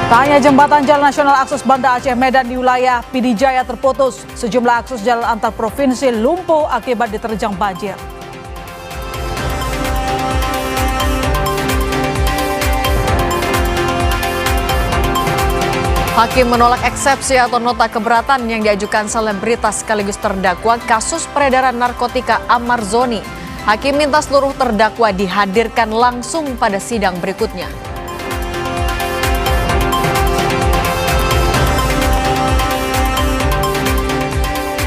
Tak hanya jembatan jalan nasional akses Banda Aceh Medan di wilayah PD Jaya terputus, sejumlah akses jalan antar provinsi lumpuh akibat diterjang banjir. Hakim menolak eksepsi atau nota keberatan yang diajukan selebritas sekaligus terdakwa kasus peredaran narkotika Ahmad Zoni. Hakim minta seluruh terdakwa dihadirkan langsung pada sidang berikutnya.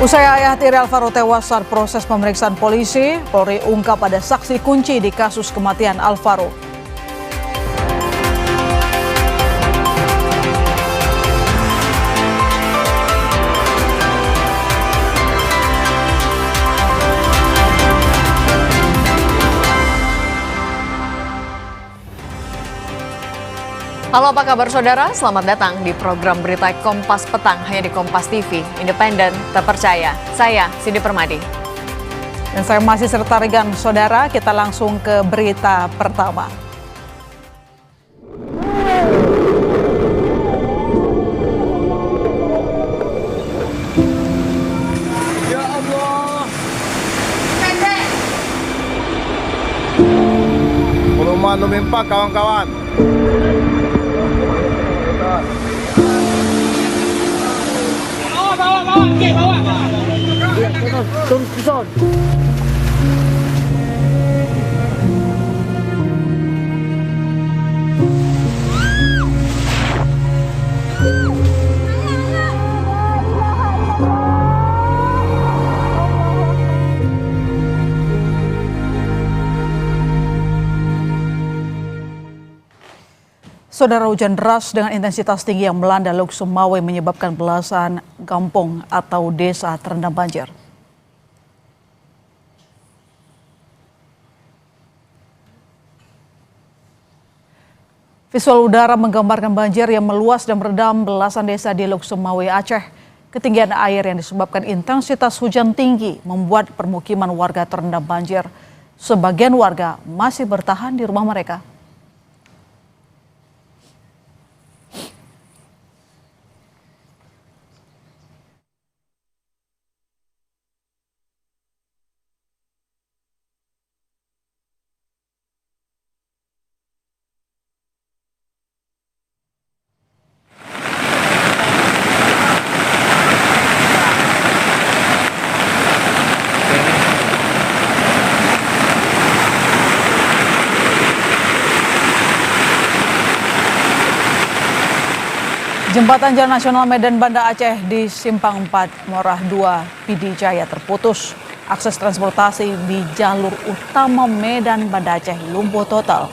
Usai ayah tiri Alvaro tewas saat proses pemeriksaan polisi, Polri ungkap ada saksi kunci di kasus kematian Alvaro. Halo, apa kabar saudara? Selamat datang di program Berita Kompas Petang hanya di Kompas TV, independen, terpercaya. Saya Cindy Permadi. Dan saya masih serta regan saudara, kita langsung ke berita pertama. Ya Allah. Volume lumimpak kawan-kawan. Saudara, hujan deras dengan intensitas tinggi yang melanda Lok Sumawe menyebabkan belasan kampung atau desa terendam banjir. Visual udara menggambarkan banjir yang meluas dan merendam belasan desa di Lok Sumawe, Aceh. Ketinggian air yang disebabkan intensitas hujan tinggi membuat permukiman warga terendam banjir. Sebagian warga masih bertahan di rumah mereka. Jembatan Jalan Nasional Medan Banda Aceh di Simpang 4 Morah 2 PD Jaya terputus. Akses transportasi di jalur utama Medan Banda Aceh lumpuh total.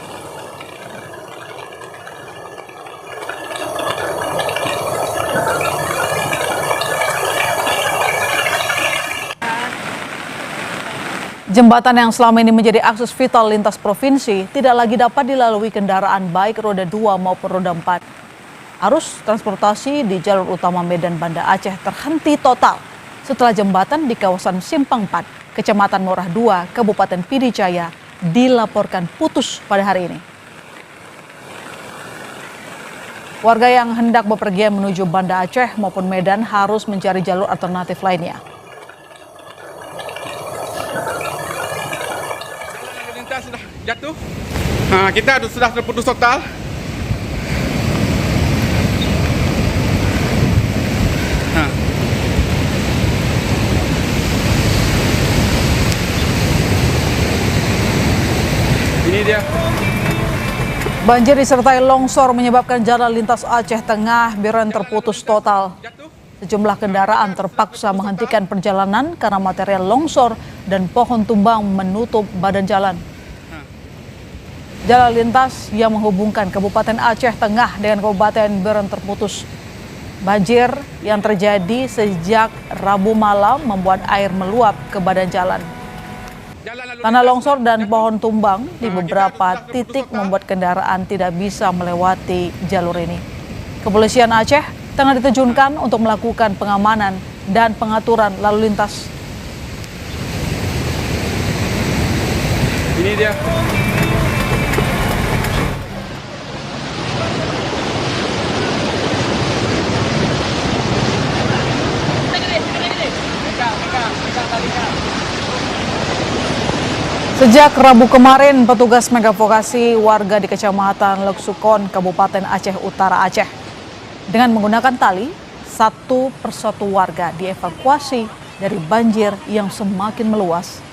Jembatan yang selama ini menjadi akses vital lintas provinsi tidak lagi dapat dilalui kendaraan baik roda 2 maupun roda 4. Arus transportasi di jalur utama Medan Banda Aceh terhenti total setelah jembatan di kawasan Simpang 4, Kecamatan Morah 2, Kabupaten PD Jaya dilaporkan putus pada hari ini. Warga yang hendak bepergian menuju Banda Aceh maupun Medan harus mencari jalur alternatif lainnya. Jalan lintas sudah jatuh. Kita sudah terputus total. Ini dia. Banjir disertai longsor menyebabkan jalan lintas Aceh Tengah Biren terputus total. Sejumlah kendaraan terpaksa menghentikan perjalanan karena material longsor dan pohon tumbang menutup badan jalan. Jalan lintas yang menghubungkan Kabupaten Aceh Tengah dengan Kabupaten Biren terputus. Banjir yang terjadi sejak Rabu malam membuat air meluap ke badan jalan. Tanah longsor dan pohon tumbang di beberapa titik membuat kendaraan tidak bisa melewati jalur ini. Kepolisian Aceh tengah diterjunkan untuk melakukan pengamanan dan pengaturan lalu lintas. Ini dia. Sejak Rabu kemarin, petugas megavokasi warga di Kecamatan Leksukon, Kabupaten Aceh Utara, Aceh, dengan menggunakan tali, satu persatu warga dievakuasi dari banjir yang semakin meluas.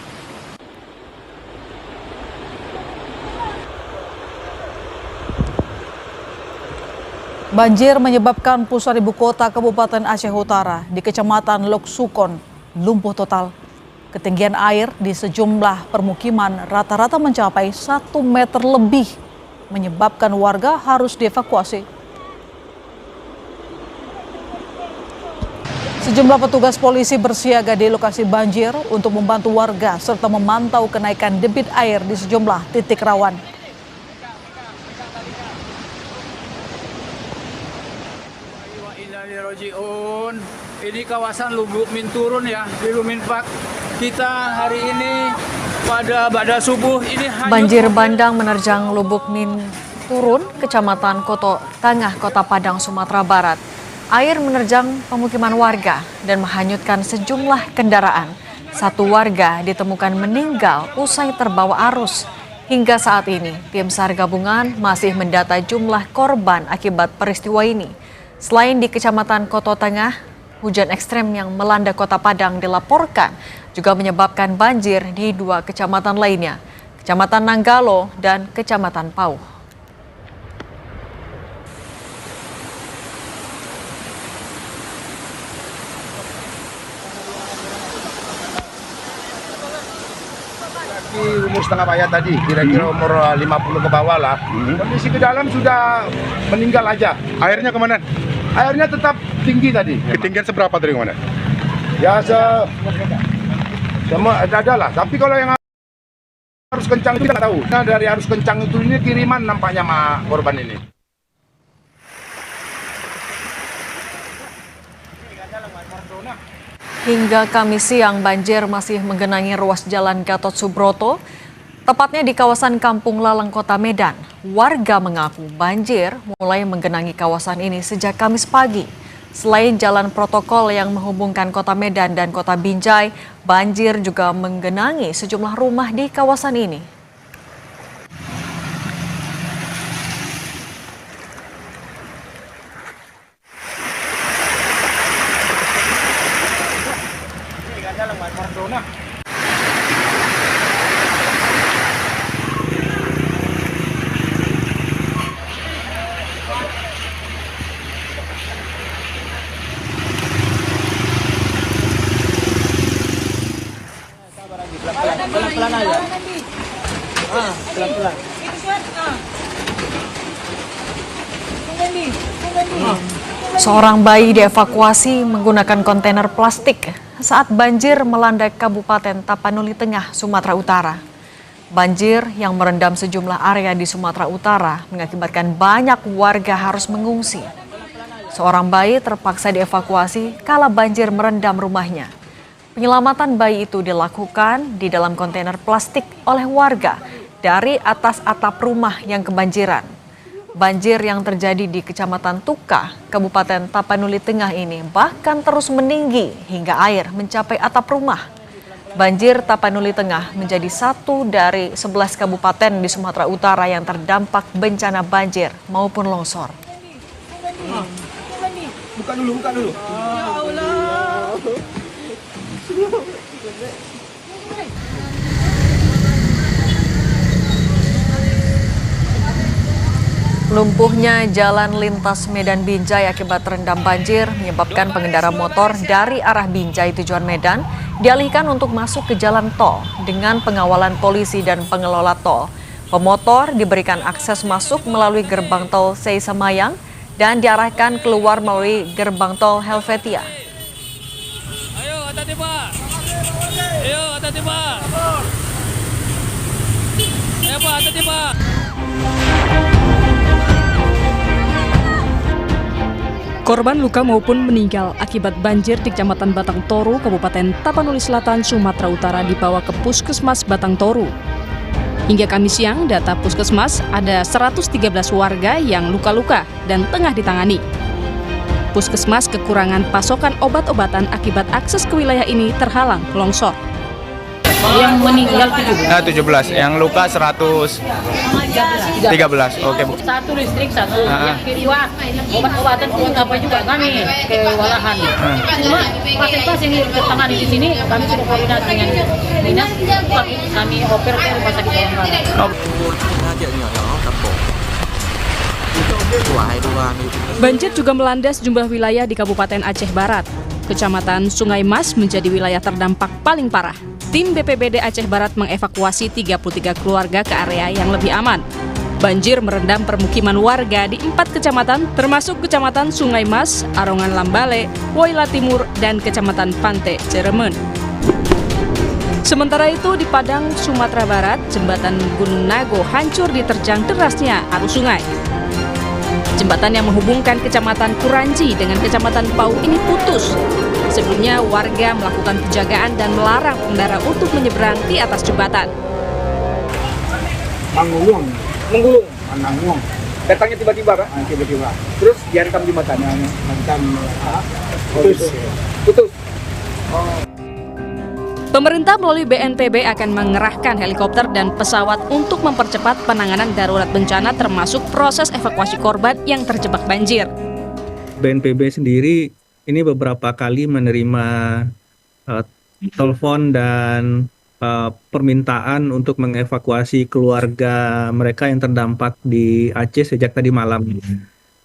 Banjir menyebabkan pusat ibu kota Kabupaten Aceh Utara di Kecamatan Leksukon lumpuh total. Ketinggian air di sejumlah permukiman rata-rata mencapai 1 meter lebih, menyebabkan warga harus dievakuasi. Sejumlah petugas polisi bersiaga di lokasi banjir untuk membantu warga serta memantau kenaikan debit air di sejumlah titik rawan. Ini kawasan Lubuk Min turun ya, di Lumin Park. Kita hari ini pada subuh ini banjir bandang menerjang Lubuk Min turun, Kecamatan Koto Tengah, Kota Padang, Sumatera Barat. Air menerjang pemukiman warga dan menghanyutkan sejumlah kendaraan. Satu warga ditemukan meninggal usai terbawa arus. Hingga saat ini, tim SAR gabungan masih mendata jumlah korban akibat peristiwa ini. Selain di Kecamatan Koto Tengah, hujan ekstrem yang melanda Kota Padang dilaporkan juga menyebabkan banjir di 2 kecamatan lainnya, Kecamatan Nanggalo dan Kecamatan Pauh. Umur setengah bayar tadi, kira-kira umur 50 ke bawah lah. Kondisi ke dalam sudah meninggal aja. Airnya kemana? Airnya tetap tinggi tadi. Ketinggian seberapa dari mana? Ya sama ada lah. Tapi kalau yang arus kencang itu kita nggak tahu. Nah, dari arus kencang itu ini kiriman nampaknya sama korban ini. Hingga Kamis siang, banjir masih menggenangi ruas Jalan Gatot Subroto, tepatnya di kawasan Kampung Lalang, Kota Medan. Warga mengaku banjir mulai menggenangi kawasan ini sejak Kamis pagi. Selain jalan protokol yang menghubungkan Kota Medan dan Kota Binjai, banjir juga menggenangi sejumlah rumah di kawasan ini. pelan-pelan aja. Pelan-pelan. Seorang bayi dievakuasi menggunakan kontainer plastik saat banjir melanda Kabupaten Tapanuli Tengah, Sumatera Utara. Banjir yang merendam sejumlah area di Sumatera Utara mengakibatkan banyak warga harus mengungsi. Seorang bayi terpaksa dievakuasi kala banjir merendam rumahnya. Penyelamatan bayi itu dilakukan di dalam kontainer plastik oleh warga dari atas atap rumah yang kebanjiran. Banjir yang terjadi di Kecamatan Tuka, Kabupaten Tapanuli Tengah ini bahkan terus meninggi hingga air mencapai atap rumah. Banjir Tapanuli Tengah menjadi satu dari 11 kabupaten di Sumatera Utara yang terdampak bencana banjir maupun longsor. Buka dulu. Ya Allah. Lumpuhnya jalan lintas Medan Binjai akibat terendam banjir menyebabkan pengendara motor dari arah Binjai tujuan Medan dialihkan untuk masuk ke jalan tol dengan pengawalan polisi dan pengelola tol. Pemotor diberikan akses masuk melalui gerbang tol Seisamayang dan diarahkan keluar melalui gerbang tol Helvetia. Ayo, hati-hati Pak. Ayo, hati-hati Pak. Ayo Pak, hati-hati Pak. Korban luka maupun meninggal akibat banjir di Kecamatan Batang Toru, Kabupaten Tapanuli Selatan, Sumatera Utara dibawa ke Puskesmas Batang Toru. Hingga Kamis siang, data Puskesmas ada 113 warga yang luka-luka dan tengah ditangani. Puskesmas kekurangan pasokan obat-obatan akibat akses ke wilayah ini terhalang longsor. Yang meninggal 17. Nah, 17. Yang luka 113. Oke, Bu. Satu listrik, satu yang kedua obat-obatan kuat apa juga kami kewalahan. Cuma pasien-pasien yang tertangani di sini kami sudah koordinasi dengan dinas, tapi kami oper ke rumah sakit Bayangkara. Banjir juga melanda sejumlah wilayah di Kabupaten Aceh Barat. Kecamatan Sungai Mas menjadi wilayah terdampak paling parah. Tim BPBD Aceh Barat mengevakuasi 33 keluarga ke area yang lebih aman. Banjir merendam permukiman warga di 4 kecamatan, termasuk Kecamatan Sungai Mas, Arongan Lambale, Woila Timur, dan Kecamatan Pante, Ciremen. Sementara itu di Padang, Sumatera Barat, jembatan Gunung Nago hancur diterjang derasnya arus sungai. Jembatan yang menghubungkan Kecamatan Kuranji dengan Kecamatan Pau ini putus. Sebelumnya warga melakukan penjagaan dan melarang pengendara untuk menyeberang di atas jembatan. Menggulung. Datangnya tiba-tiba, Pak? Tiba-tiba. Terus dihantam jembatan? Putus. Pemerintah melalui BNPB akan mengerahkan helikopter dan pesawat untuk mempercepat penanganan darurat bencana termasuk proses evakuasi korban yang terjebak banjir. BNPB sendiri ini beberapa kali menerima telepon dan permintaan untuk mengevakuasi keluarga mereka yang terdampak di Aceh sejak tadi malam.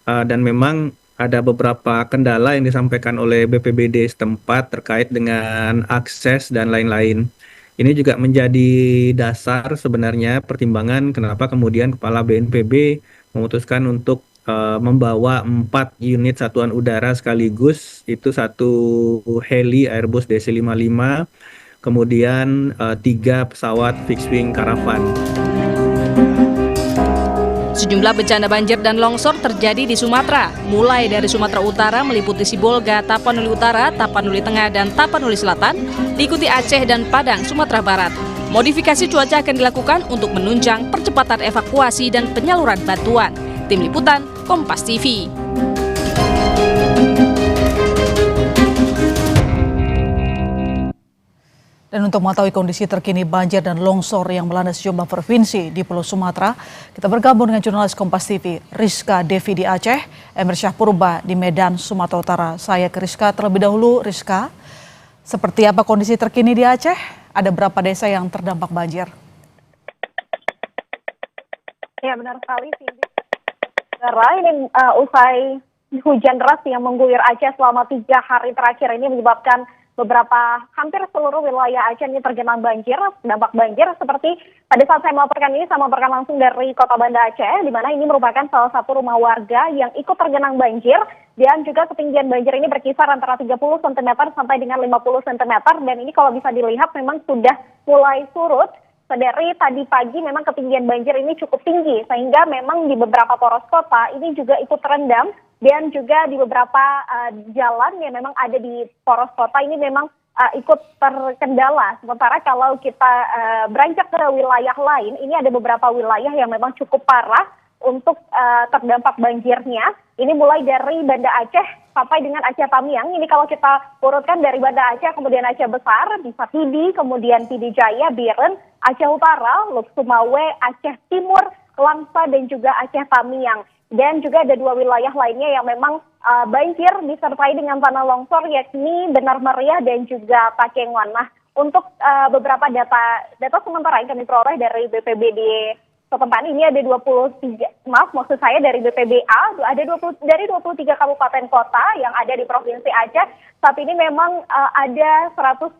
Dan memang ada beberapa kendala yang disampaikan oleh BPBD setempat terkait dengan akses dan lain-lain. Ini juga menjadi dasar sebenarnya pertimbangan kenapa kemudian Kepala BNPB memutuskan untuk membawa 4 unit satuan udara sekaligus, itu 1 heli Airbus DC-55, kemudian 3 pesawat fixed wing Caravan. Sejumlah bencana banjir dan longsor terjadi di Sumatera, mulai dari Sumatera Utara meliputi Sibolga, Tapanuli Utara, Tapanuli Tengah, dan Tapanuli Selatan, diikuti Aceh dan Padang, Sumatera Barat. Modifikasi cuaca akan dilakukan untuk menunjang percepatan evakuasi dan penyaluran bantuan. Tim Liputan, Kompas TV. Dan untuk mengetahui kondisi terkini banjir dan longsor yang melanda sejumlah provinsi di Pulau Sumatera, kita bergabung dengan jurnalis Kompas TV, Rizka Devi di Aceh, Emir Syah Purba di Medan, Sumatera Utara. Saya ke Rizka terlebih dahulu. Rizka, seperti apa kondisi terkini di Aceh? Ada berapa desa yang terdampak banjir? Ya, benar sekali, Cindy. Ini usai hujan deras yang mengguyur Aceh selama 3 hari terakhir ini menyebabkan hampir seluruh wilayah Aceh ini tergenang banjir, dampak banjir. Seperti pada saat saya melaporkan ini, saya melaporkan langsung dari Kota Banda Aceh, di mana ini merupakan salah satu rumah warga yang ikut tergenang banjir, dan juga ketinggian banjir ini berkisar antara 30 cm sampai dengan 50 cm, dan ini kalau bisa dilihat memang sudah mulai surut. Dari tadi pagi memang ketinggian banjir ini cukup tinggi, sehingga memang di beberapa poros kota ini juga ikut terendam, dan juga di beberapa jalan yang memang ada di poros kota ini memang ikut terkendala. Sementara kalau kita beranjak ke wilayah lain, ini ada beberapa wilayah yang memang cukup parah untuk terdampak banjirnya. Ini mulai dari Banda Aceh sampai dengan Aceh Tamiang. Ini kalau kita urutkan dari Banda Aceh, kemudian Aceh Besar, bisa Pidi, kemudian Pidi Jaya, Biren, Aceh Utara, Luk Sumawe, Aceh Timur, Langsa, dan juga Aceh Tamiang. Dan juga ada 2 wilayah lainnya yang memang banjir disertai dengan tanah longsor, yakni Benar Meriah dan juga Takengon. Nah, untuk beberapa data sementara yang kami peroleh dari BPBD setempat ini ada 23, dari BPBA, dari 23 kabupaten kota yang ada di Provinsi Aceh. Saat ini memang ada 119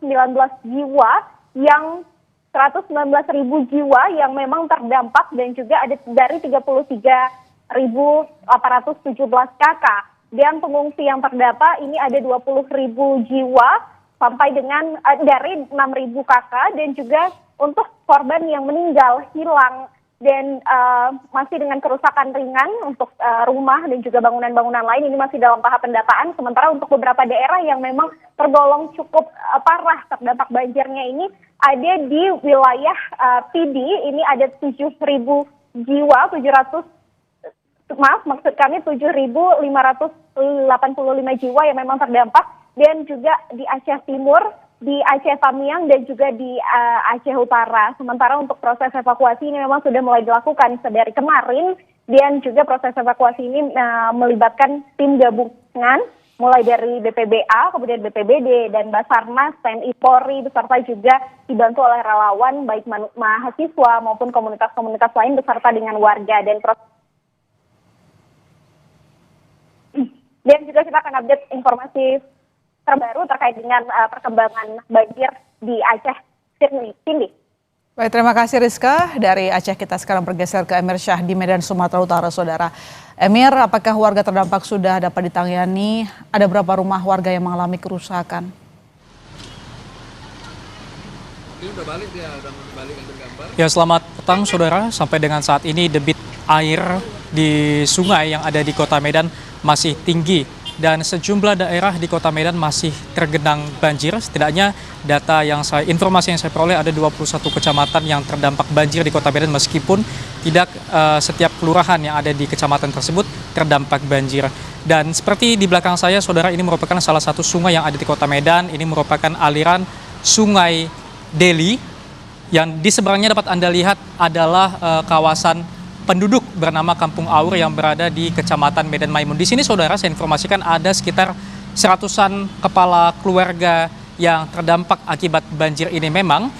ribu jiwa yang memang terdampak, dan juga ada dari 33.817 KK. Dan pengungsi yang terdata ini ada 20.000 jiwa sampai dengan dari 6.000 KK, dan juga untuk korban yang meninggal, hilang, dan masih dengan kerusakan ringan untuk rumah dan juga bangunan-bangunan lain ini masih dalam tahap pendataan. Sementara untuk beberapa daerah yang memang tergolong cukup parah terdampak banjirnya ini ada di wilayah Pidi, ini ada 7.000 jiwa, 7.585 jiwa yang memang terdampak, dan juga di Aceh Timur di Aceh Tamiang dan juga di Aceh Utara. Sementara untuk proses evakuasi ini memang sudah mulai dilakukan sedari kemarin, dan juga proses evakuasi ini melibatkan tim gabungan mulai dari BPBA, kemudian BPBD, dan Basarnas, TNI Polri, beserta juga dibantu oleh relawan, baik mahasiswa maupun komunitas-komunitas lain, beserta dengan warga. Dan juga kita akan update informasi terbaru terkait dengan perkembangan banjir di Aceh. Cindy. Baik, terima kasih Rizka. Dari Aceh kita sekarang bergeser ke Emir Syah di Medan, Sumatera Utara, Saudara. Emir, apakah warga terdampak sudah dapat ditangani? Ada berapa rumah warga yang mengalami kerusakan? Ya, selamat petang Saudara. Sampai dengan saat ini debit air di sungai yang ada di Kota Medan masih tinggi dan sejumlah daerah di Kota Medan masih tergenang banjir. Setidaknya informasi yang saya peroleh ada 21 kecamatan yang terdampak banjir di Kota Medan, meskipun tidak setiap kelurahan yang ada di kecamatan tersebut terdampak banjir. Dan seperti di belakang saya Saudara, ini merupakan salah satu sungai yang ada di Kota Medan. Ini merupakan aliran Sungai Deli yang di seberangnya dapat Anda lihat adalah kawasan penduduk bernama Kampung Aur yang berada di Kecamatan Medan Maimun. Di sini Saudara, saya informasikan ada sekitar 100-an kepala keluarga yang terdampak akibat banjir ini. Memang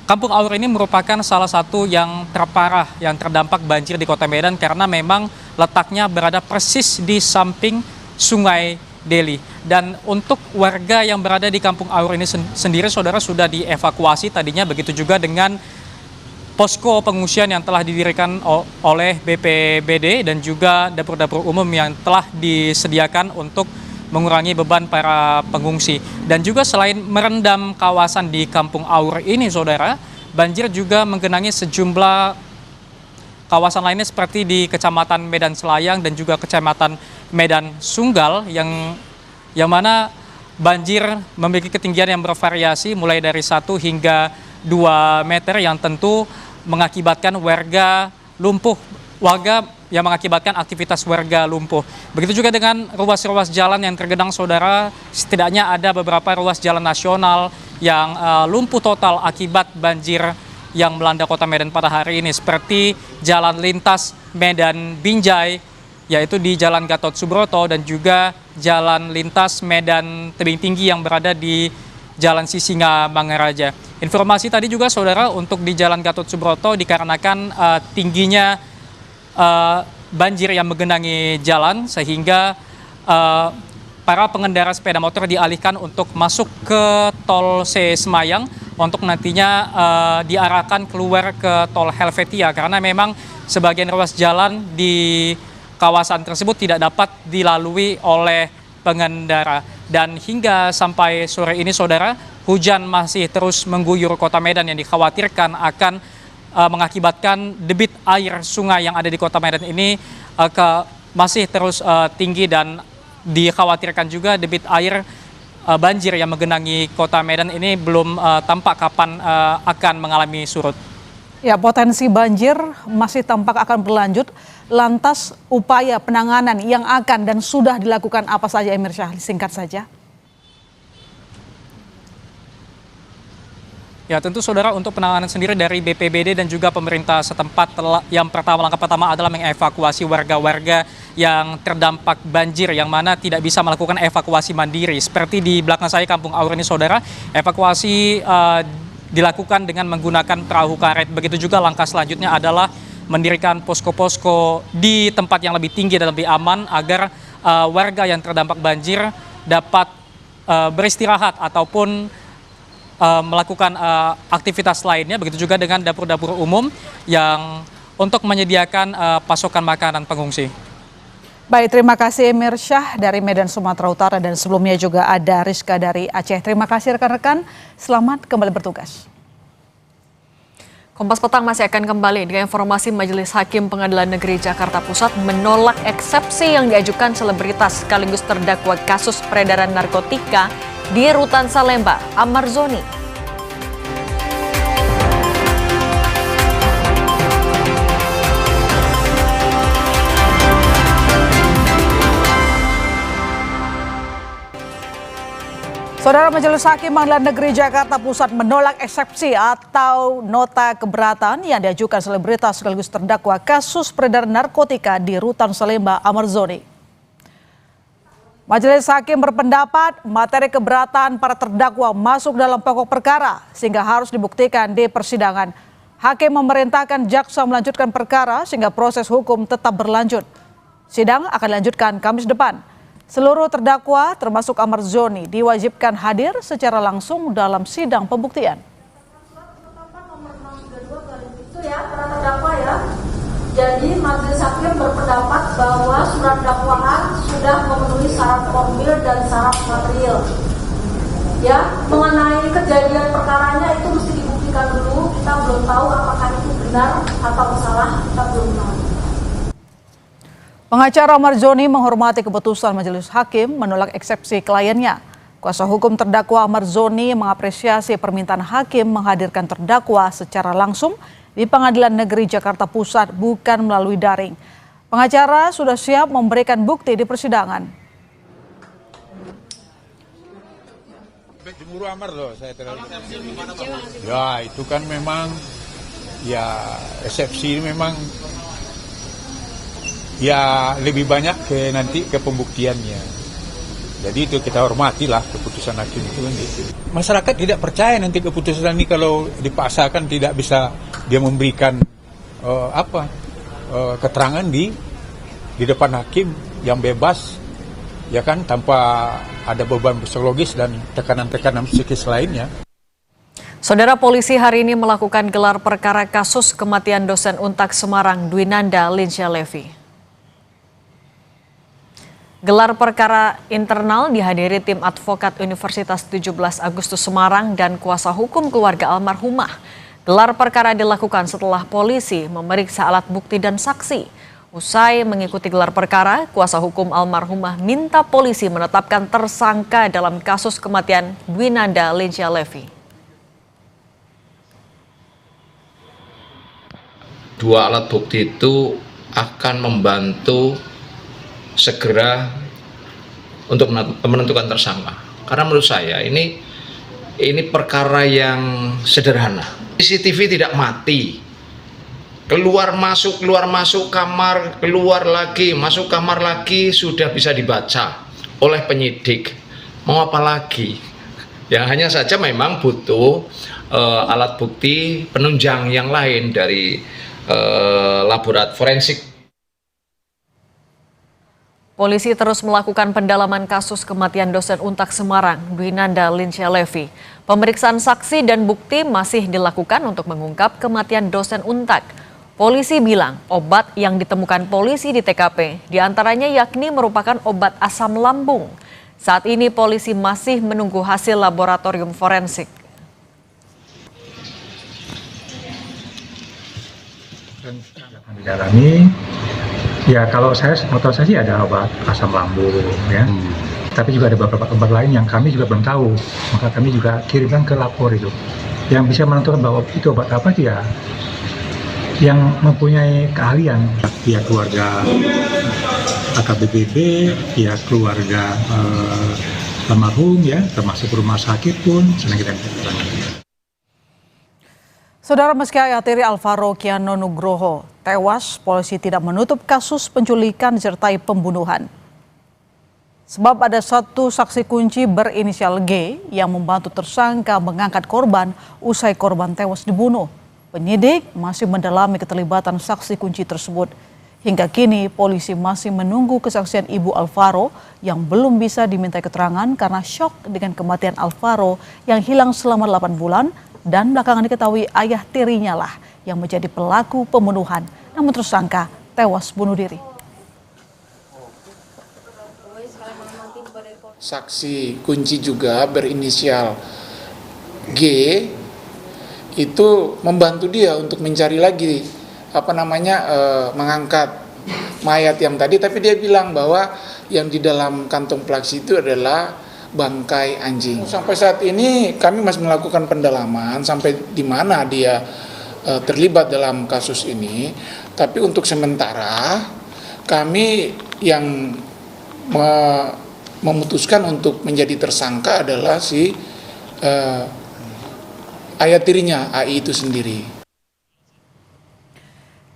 Kampung Aur ini merupakan salah satu yang terparah yang terdampak banjir di Kota Medan karena memang letaknya berada persis di samping Sungai Deli. Dan untuk warga yang berada di Kampung Aur ini sendiri Saudara sudah dievakuasi tadinya, begitu juga dengan posko pengungsian yang telah didirikan oleh BPBD dan juga dapur-dapur umum yang telah disediakan untuk mengurangi beban para pengungsi. Dan juga selain merendam kawasan di Kampung Aur ini Saudara, banjir juga menggenangi sejumlah kawasan lainnya seperti di Kecamatan Medan Selayang dan juga Kecamatan Medan Sunggal yang mana banjir memiliki ketinggian yang bervariasi mulai dari 1 hingga 2 meter yang tentu mengakibatkan warga yang mengakibatkan aktivitas warga lumpuh. Begitu juga dengan ruas-ruas jalan yang tergenang Saudara, setidaknya ada beberapa ruas jalan nasional yang lumpuh total akibat banjir yang melanda Kota Medan pada hari ini, seperti jalan lintas Medan Binjai, yaitu di Jalan Gatot Subroto, dan juga jalan lintas Medan Tebing Tinggi yang berada di Jalan Sisinga Mangaraja. Informasi tadi juga Saudara, untuk di Jalan Gatot Subroto dikarenakan tingginya banjir yang menggenangi jalan sehingga para pengendara sepeda motor dialihkan untuk masuk ke tol C Semayang untuk nantinya diarahkan keluar ke tol Helvetia, karena memang sebagian ruas jalan di kawasan tersebut tidak dapat dilalui oleh pengendara. Dan hingga sampai sore ini Saudara, hujan masih terus mengguyur Kota Medan yang dikhawatirkan akan mengakibatkan debit air sungai yang ada di Kota Medan ini masih terus tinggi, dan dikhawatirkan juga debit air banjir yang menggenangi Kota Medan ini belum tampak kapan akan mengalami surut. Ya, potensi banjir masih tampak akan berlanjut. Lantas upaya penanganan yang akan dan sudah dilakukan apa saja, Emir Syah? Singkat saja. Ya, tentu Saudara, untuk penanganan sendiri dari BPBD dan juga pemerintah setempat, langkah pertama adalah mengevakuasi warga-warga yang terdampak banjir yang mana tidak bisa melakukan evakuasi mandiri. Seperti di belakang saya Kampung Aur ini Saudara, evakuasi dilakukan dengan menggunakan perahu karet. Begitu juga langkah selanjutnya adalah mendirikan posko-posko di tempat yang lebih tinggi dan lebih aman agar warga yang terdampak banjir dapat beristirahat ataupun melakukan aktivitas lainnya. Begitu juga dengan dapur-dapur umum yang untuk menyediakan pasokan makanan pengungsi. Baik, terima kasih Emir Syah dari Medan, Sumatera Utara, dan sebelumnya juga ada Rizka dari Aceh. Terima kasih rekan-rekan, selamat kembali bertugas. Kompas Petang masih akan kembali dengan informasi Majelis Hakim Pengadilan Negeri Jakarta Pusat menolak eksepsi yang diajukan selebritas sekaligus terdakwa kasus peredaran narkotika di Rutan Salemba, Ahmad Zoni. Saudara, Majelis Hakim Pengadilan Negeri Jakarta Pusat menolak eksepsi atau nota keberatan yang diajukan selebritas sekaligus terdakwa kasus peredaran narkotika di Rutan Salemba, Ahmad Zoni. Majelis Hakim berpendapat materi keberatan para terdakwa masuk dalam pokok perkara sehingga harus dibuktikan di persidangan. Hakim memerintahkan jaksa melanjutkan perkara sehingga proses hukum tetap berlanjut. Sidang akan dilanjutkan Kamis depan. Seluruh terdakwa termasuk Ahmad Zoni diwajibkan hadir secara langsung dalam sidang pembuktian. Para terdakwa ya. Jadi Majelis Hakim berpendapat bahwa surat dakwaan sudah memenuhi syarat formil dan syarat material. Ya, mengenai kejadian perkaranya itu mesti dibuktikan dulu. Kita belum tahu apakah itu benar atau salah, kita belum tahu. Pengacara Ahmad Zoni menghormati keputusan Majelis Hakim menolak eksepsi kliennya. Kuasa hukum terdakwa Ahmad Zoni mengapresiasi permintaan hakim menghadirkan terdakwa secara langsung di Pengadilan Negeri Jakarta Pusat bukan melalui daring. Pengacara sudah siap memberikan bukti di persidangan. Cemburu Amar loh, saya terlalu. Ya itu kan memang ya eksepsi memang ya lebih banyak ke nanti ke pembuktiannya. Jadi itu kita hormatilah keputusan hakim itu. Masyarakat tidak percaya nanti keputusan ini kalau dipaksakan tidak bisa dia memberikan keterangan di depan hakim yang bebas, ya kan, tanpa ada beban psikologis dan tekanan-tekanan psikis lainnya. Saudara, polisi hari ini melakukan gelar perkara kasus kematian dosen Untak Semarang Dwinanda Linsya Levi. Gelar perkara internal dihadiri tim advokat Universitas 17 Agustus Semarang dan kuasa hukum keluarga almarhumah. Gelar perkara dilakukan setelah polisi memeriksa alat bukti dan saksi. Usai mengikuti gelar perkara, kuasa hukum almarhumah minta polisi menetapkan tersangka dalam kasus kematian Dwinanda Linsya Levi. Dua alat bukti itu akan membantu segera untuk menentukan tersangka. Karena menurut saya ini perkara yang sederhana. CCTV tidak mati. Keluar masuk kamar, keluar lagi, masuk kamar lagi sudah bisa dibaca oleh penyidik. Mau apa lagi? Ya hanya saja memang butuh alat bukti penunjang yang lain dari laboratorium forensik. Polisi terus melakukan pendalaman kasus kematian dosen Untak Semarang, Dwinanda Linsya Levi. Pemeriksaan saksi dan bukti masih dilakukan untuk mengungkap kematian dosen Untak. Polisi bilang obat yang ditemukan polisi di TKP diantaranya yakni merupakan obat asam lambung. Saat ini polisi masih menunggu hasil laboratorium forensik. Didalami. Ya kalau menurut saya sih ada obat asam lambung ya. Tapi juga ada beberapa obat lain yang kami juga belum tahu. Maka kami juga kirimkan ke lapor itu. Yang bisa menentukan bahwa itu obat apa dia yang mempunyai keahlian. Pihak keluarga AKBPB, pihak keluarga almarhum ya, termasuk rumah sakit pun sedang kita lakukan. Saudara, meski ayah tiri Alvaro Kiano Nugroho tewas, polisi tidak menutup kasus penculikan disertai pembunuhan. Sebab ada satu saksi kunci berinisial G yang membantu tersangka mengangkat korban usai korban tewas dibunuh. Penyidik masih mendalami keterlibatan saksi kunci tersebut. Hingga kini polisi masih menunggu kesaksian Ibu Alvaro yang belum bisa dimintai keterangan karena syok dengan kematian Alvaro yang hilang selama 8 bulan dan belakangan diketahui ayah tirinya lah yang menjadi pelaku pembunuhan, namun tersangka tewas bunuh diri. Saksi kunci juga berinisial G itu membantu dia untuk mencari lagi mengangkat mayat yang tadi, tapi dia bilang bahwa yang di dalam kantong plastik itu adalah bangkai anjing. Sampai saat ini kami masih melakukan pendalaman sampai di mana dia terlibat dalam kasus ini. Tapi untuk sementara kami yang memutuskan untuk menjadi tersangka adalah si ayah tirinya, AI itu sendiri.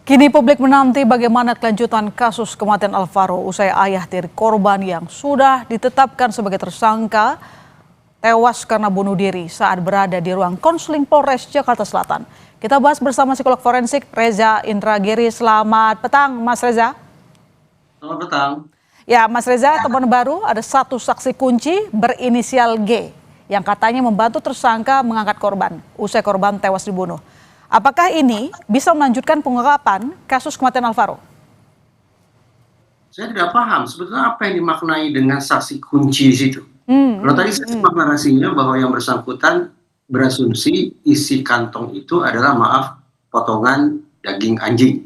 Kini publik menanti bagaimana kelanjutan kasus kematian Alvaro usai ayah tiri korban yang sudah ditetapkan sebagai tersangka tewas karena bunuh diri saat berada di ruang konseling Polres Jakarta Selatan. Kita bahas bersama psikolog forensik Reza Indragiri. Selamat petang, Mas Reza. Selamat petang. Ya, Mas Reza, teman baru ada satu saksi kunci berinisial G yang katanya membantu tersangka mengangkat korban usai korban tewas dibunuh. Apakah ini bisa melanjutkan pengungkapan kasus kematian Alvaro? Saya tidak paham sebetulnya apa yang dimaknai dengan saksi kunci di situ. Kalau tadi saya simak narasinya bahwa yang bersangkutan berasumsi isi kantong itu adalah potongan daging anjing.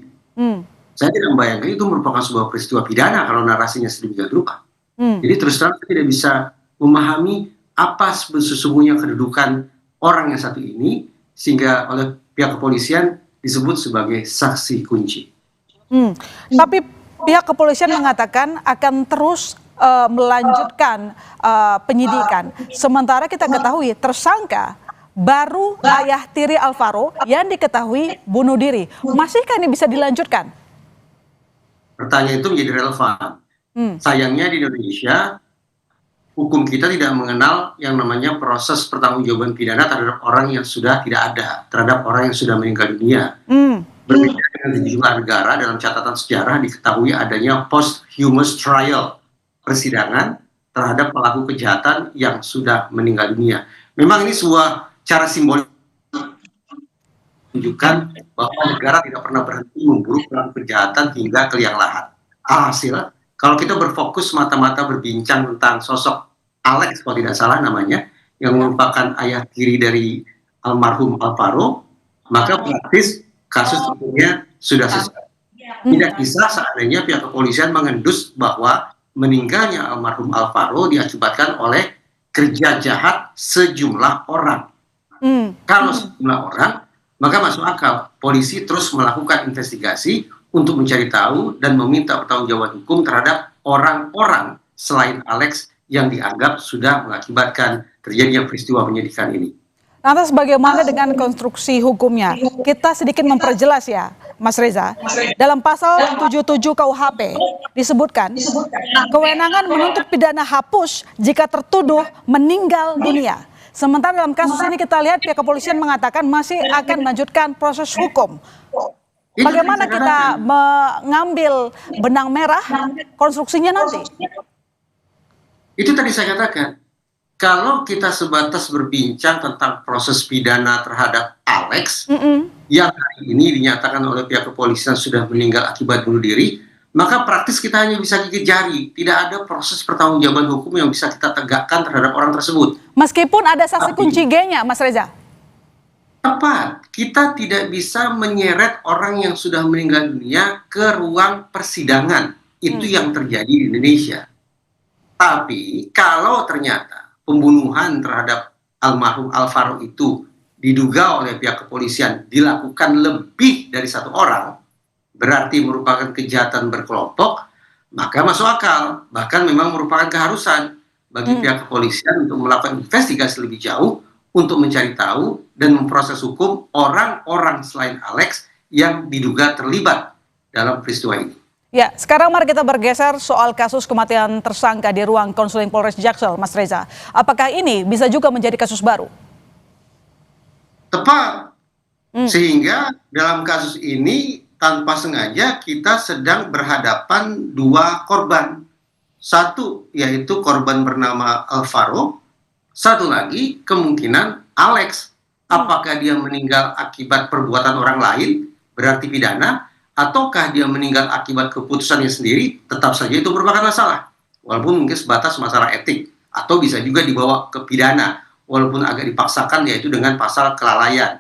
Saya tidak membayangkan itu merupakan sebuah peristiwa pidana kalau narasinya sedemikian rupa. Jadi terus terang saya tidak bisa memahami apa sesungguhnya kedudukan orang yang satu ini sehingga oleh pihak kepolisian disebut sebagai saksi kunci. Tapi pihak kepolisian mengatakan akan terus melanjutkan penyidikan. Sementara kita ketahui tersangka baru ayah tiri Alvaro yang diketahui bunuh diri. Masihkah ini bisa dilanjutkan? Pertanyaan itu menjadi relevan. Sayangnya di Indonesia hukum kita tidak mengenal yang namanya proses pertanggungjawaban pidana terhadap orang yang sudah tidak ada, terhadap orang yang sudah meninggal dunia. Berbeda dengan sejumlah negara dalam catatan sejarah diketahui adanya posthumous trial, persidangan terhadap pelaku kejahatan yang sudah meninggal dunia. Memang ini sebuah cara simbolik menunjukkan bahwa negara tidak pernah berhenti memburu pelaku kejahatan hingga ke liang lahat. Alhasil, kalau kita berfokus mata-mata berbincang tentang sosok Alex, kalau tidak salah namanya, yang merupakan ayah tiri dari almarhum Alvaro, maka praktis kasus hukumnya sudah selesai. Tidak bisa seandainya pihak kepolisian mengendus bahwa meninggalnya almarhum Alvaro diakibatkan oleh kerja jahat sejumlah orang. Kalau sejumlah orang, maka masuk akal polisi terus melakukan investigasi untuk mencari tahu dan meminta pertanggungjawaban hukum terhadap orang-orang selain Alex yang dianggap sudah mengakibatkan terjadinya peristiwa penyidikan ini. Lantas bagaimana dengan konstruksi hukumnya? Kita sedikit memperjelas ya, Mas Reza. Dalam pasal 77 KUHP disebutkan kewenangan menuntut pidana hapus jika tertuduh meninggal dunia. Sementara dalam kasus ini kita lihat pihak kepolisian mengatakan masih akan melanjutkan proses hukum. Bagaimana kita mengambil benang merah konstruksinya nanti? Itu tadi saya katakan, kalau kita sebatas berbincang tentang proses pidana terhadap Alex, yang hari ini dinyatakan oleh pihak kepolisian sudah meninggal akibat bunuh diri, maka praktis kita hanya bisa gigit jari. Tidak ada proses pertanggungjawaban hukum yang bisa kita tegakkan terhadap orang tersebut. Meskipun ada saksi kunci G-nya, Mas Reza? Tepat, kita tidak bisa menyeret orang yang sudah meninggal dunia ke ruang persidangan. Itu yang terjadi di Indonesia. Tapi kalau ternyata pembunuhan terhadap almarhum Alvaro itu diduga oleh pihak kepolisian dilakukan lebih dari satu orang, berarti merupakan kejahatan berkelompok, maka masuk akal. Bahkan memang merupakan keharusan bagi pihak kepolisian untuk melakukan investigasi lebih jauh untuk mencari tahu dan memproses hukum orang-orang selain Alex yang diduga terlibat dalam peristiwa ini. Ya, sekarang mari kita bergeser soal kasus kematian tersangka di ruang konseling Polres Jaksel, Mas Reza. Apakah ini bisa juga menjadi kasus baru? Tepat. Sehingga dalam kasus ini tanpa sengaja kita sedang berhadapan dua korban. Satu yaitu korban bernama Alvaro, satu lagi kemungkinan Alex. Apakah dia meninggal akibat perbuatan orang lain, berarti pidana, ataukah dia meninggal akibat keputusannya sendiri, tetap saja itu merupakan masalah. Walaupun mungkin sebatas masalah etik, atau bisa juga dibawa ke pidana, walaupun agak dipaksakan yaitu dengan pasal kelalaian.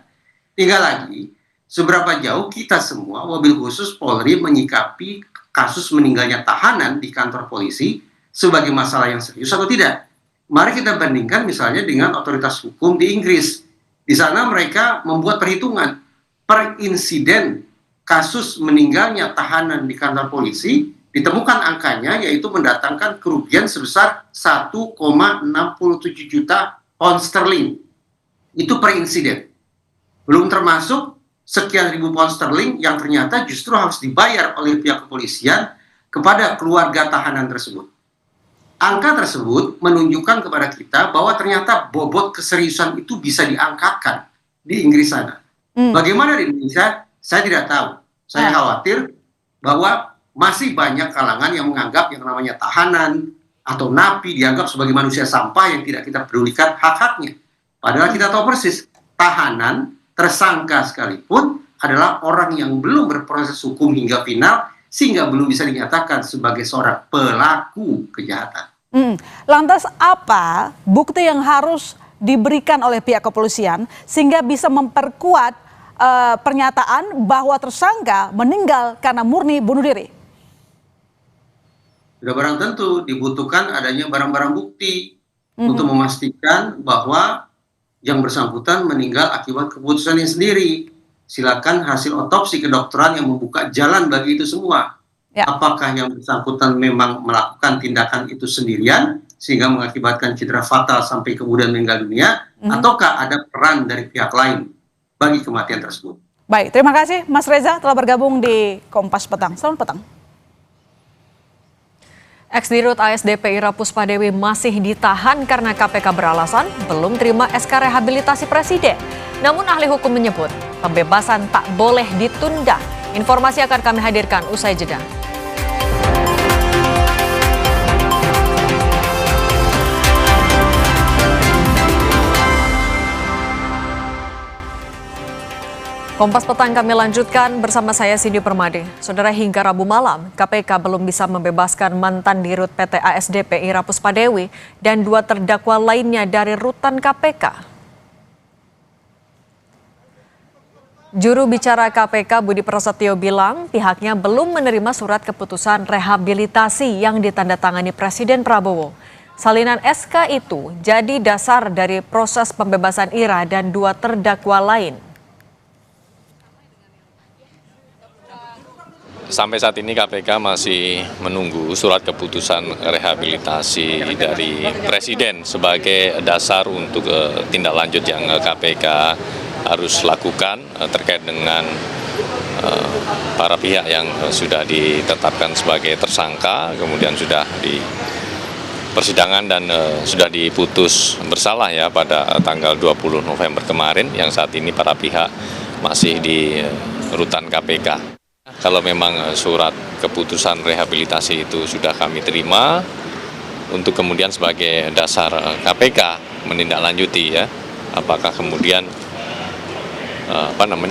Tinggal lagi, seberapa jauh kita semua, wabil khusus Polri menyikapi kasus meninggalnya tahanan di kantor polisi sebagai masalah yang serius atau tidak. Mari kita bandingkan misalnya dengan otoritas hukum di Inggris. Di sana mereka membuat perhitungan per insiden kasus meninggalnya tahanan di kantor polisi Ditemukan angkanya yaitu mendatangkan kerugian sebesar 1,67 juta pound sterling. Itu per insiden. Belum termasuk sekian ribu pound sterling yang ternyata justru harus dibayar oleh pihak kepolisian kepada keluarga tahanan tersebut. Angka tersebut menunjukkan kepada kita bahwa ternyata bobot keseriusan itu bisa diangkatkan di Inggris sana. Bagaimana di Indonesia? Saya tidak tahu. Saya khawatir bahwa masih banyak kalangan yang menganggap yang namanya tahanan atau napi dianggap sebagai manusia sampah yang tidak kita pedulikan hak-haknya. Padahal kita tahu persis, tahanan, tersangka sekalipun adalah orang yang belum berproses hukum hingga final, sehingga belum bisa dinyatakan sebagai seorang pelaku kejahatan. Lantas apa bukti yang harus diberikan oleh pihak kepolisian sehingga bisa memperkuat pernyataan bahwa tersangka meninggal karena murni bunuh diri? Sudah barang tentu dibutuhkan adanya barang-barang bukti untuk memastikan bahwa yang bersangkutan meninggal akibat keputusannya sendiri. Silakan hasil otopsi kedokteran yang membuka jalan bagi itu semua. Apakah yang bersangkutan memang melakukan tindakan itu sendirian sehingga mengakibatkan cedera fatal sampai kemudian meninggal dunia, ataukah ada peran dari pihak lain bagi kematian tersebut. Baik, terima kasih Mas Reza telah bergabung di Kompas Petang. Selamat petang. Ex-Dirut ASDP Ira Puspadewi masih ditahan karena KPK beralasan belum terima SK rehabilitasi Presiden. Namun ahli hukum menyebut pembebasan tak boleh ditunda. Informasi akan kami hadirkan usai jeda. Kompas Petang kami lanjutkan bersama saya Cindy Permade. Saudara, hingga Rabu malam, KPK belum bisa membebaskan mantan Dirut PT ASDP Ira Puspadewi dan 2 terdakwa lainnya dari rutan KPK. Juru bicara KPK Budi Prasetyo bilang pihaknya belum menerima surat keputusan rehabilitasi yang ditandatangani Presiden Prabowo. Salinan SK itu jadi dasar dari proses pembebasan Ira dan 2 terdakwa lain. Sampai saat ini KPK masih menunggu surat keputusan rehabilitasi dari Presiden sebagai dasar untuk tindak lanjut yang KPK harus lakukan terkait dengan para pihak yang sudah ditetapkan sebagai tersangka, kemudian sudah di persidangan dan sudah diputus bersalah ya pada tanggal 20 November kemarin, yang saat ini para pihak masih di rutan KPK. Kalau memang surat keputusan rehabilitasi itu sudah kami terima, untuk kemudian sebagai dasar KPK menindaklanjuti ya, apakah kemudian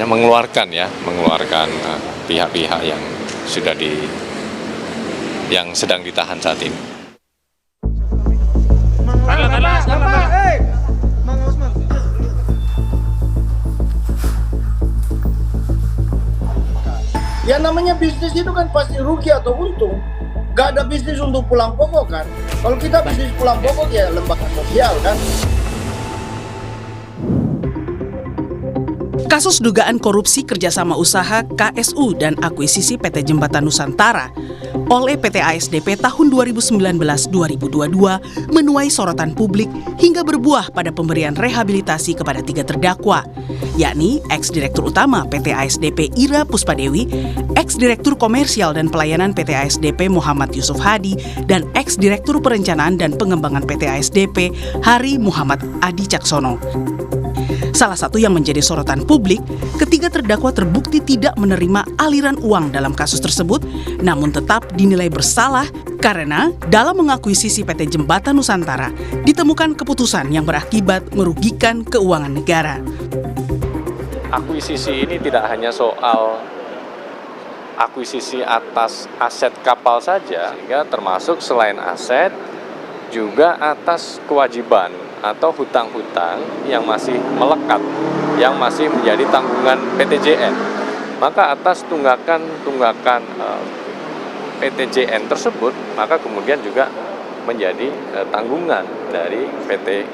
mengeluarkan pihak-pihak yang sudah yang sedang ditahan saat ini. Ya namanya bisnis itu kan pasti rugi atau untung. Gak ada bisnis untuk pulang pokok kan. Kalau kita bisnis pulang pokok ya lembaga sosial kan. Kasus dugaan korupsi kerjasama usaha KSU dan akuisisi PT Jembatan Nusantara oleh PT ASDP tahun 2019-2022 menuai sorotan publik hingga berbuah pada pemberian rehabilitasi kepada 3 terdakwa, yakni ex-direktur utama PT ASDP Ira Puspadewi, ex-direktur komersial dan pelayanan PT ASDP Muhammad Yusuf Hadi, dan ex-direktur perencanaan dan pengembangan PT ASDP Hari Muhammad Adi Caksono. Salah satu yang menjadi sorotan publik, ketiga terdakwa terbukti tidak menerima aliran uang dalam kasus tersebut, namun tetap dinilai bersalah karena dalam mengakuisisi PT Jembatan Nusantara ditemukan keputusan yang berakibat merugikan keuangan negara. Akuisisi ini tidak hanya soal akuisisi atas aset kapal saja, sehingga termasuk selain aset juga atas kewajiban atau hutang-hutang yang masih melekat, yang masih menjadi tanggungan PTJN. Maka atas tunggakan PTJN tersebut, maka kemudian juga menjadi tanggungan dari PT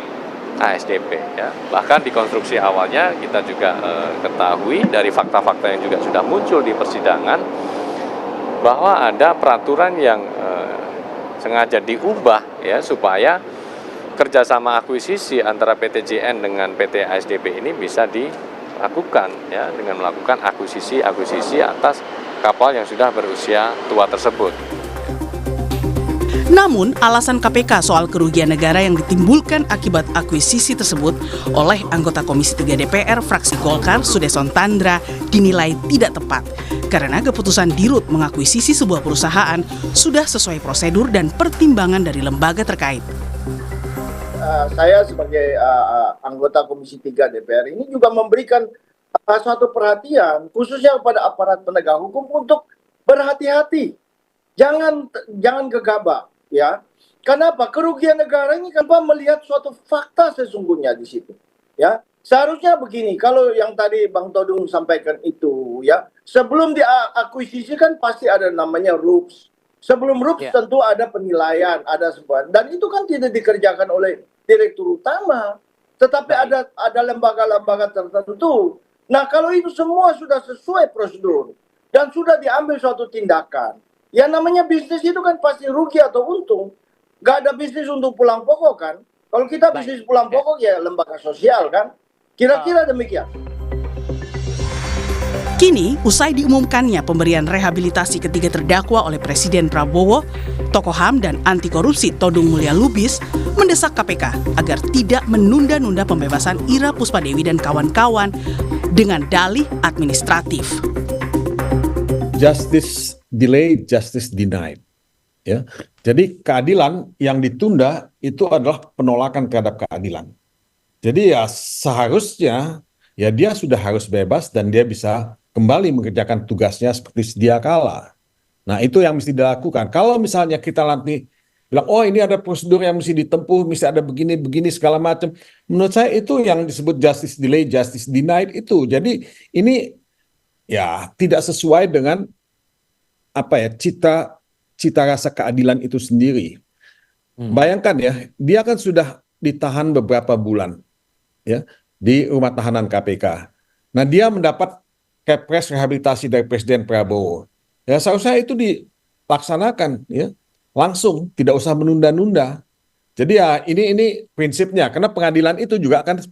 ASDP. Ya. Bahkan di konstruksi awalnya kita juga ketahui dari fakta-fakta yang juga sudah muncul di persidangan, bahwa ada peraturan yang sengaja diubah ya supaya kerjasama akuisisi antara PT JN dengan PT ASDP ini bisa dilakukan ya dengan melakukan akuisisi atas kapal yang sudah berusia tua tersebut. Namun, alasan KPK soal kerugian negara yang ditimbulkan akibat akuisisi tersebut oleh anggota Komisi 3 DPR fraksi Golkar Sudesson Tandra dinilai tidak tepat karena keputusan Dirut mengakuisisi sebuah perusahaan sudah sesuai prosedur dan pertimbangan dari lembaga terkait. Saya sebagai anggota Komisi 3 DPR ini juga memberikan suatu perhatian khususnya kepada aparat penegak hukum untuk berhati-hati, jangan gegabah. Ya, kenapa? Kerugian negara ini kan melihat suatu fakta sesungguhnya di situ. Ya, seharusnya begini. Kalau yang tadi Bang Todung sampaikan itu, ya, sebelum diakuisisi kan pasti ada namanya RUPS. Sebelum RUPS tentu ada penilaian, ada sebuah, dan itu kan tidak dikerjakan oleh direktur utama, tetapi ada lembaga-lembaga tertentu. Nah, kalau itu semua sudah sesuai prosedur dan sudah diambil suatu tindakan. Ya namanya bisnis itu kan pasti rugi atau untung. Gak ada bisnis untuk pulang pokok kan. Kalau kita bisnis pulang pokok ya lembaga sosial kan. Kira-kira demikian. Kini, usai diumumkannya pemberian rehabilitasi ketiga terdakwa oleh Presiden Prabowo, tokoh HAM dan anti korupsi Todung Mulya Lubis mendesak KPK agar tidak menunda-nunda pembebasan Ira Puspadewi dan kawan-kawan dengan dalih administratif. Justice delayed, justice denied. Ya, jadi keadilan yang ditunda itu adalah penolakan terhadap keadilan. Jadi ya seharusnya ya dia sudah harus bebas dan dia bisa kembali mengerjakan tugasnya seperti sedia kala. Nah itu yang mesti dilakukan. Kalau misalnya kita nanti bilang, oh ini ada prosedur yang mesti ditempuh, mesti ada begini segala macam. Menurut saya itu yang disebut justice delayed, justice denied itu. Jadi ini ya tidak sesuai dengan apa ya cita rasa keadilan itu sendiri. Bayangkan ya, dia kan sudah ditahan beberapa bulan ya di rumah tahanan KPK. Nah, dia mendapat kepres rehabilitasi dari Presiden Prabowo. Ya seharusnya itu dilaksanakan ya langsung, tidak usah menunda-nunda. Jadi ya ini prinsipnya, karena pengadilan itu juga akan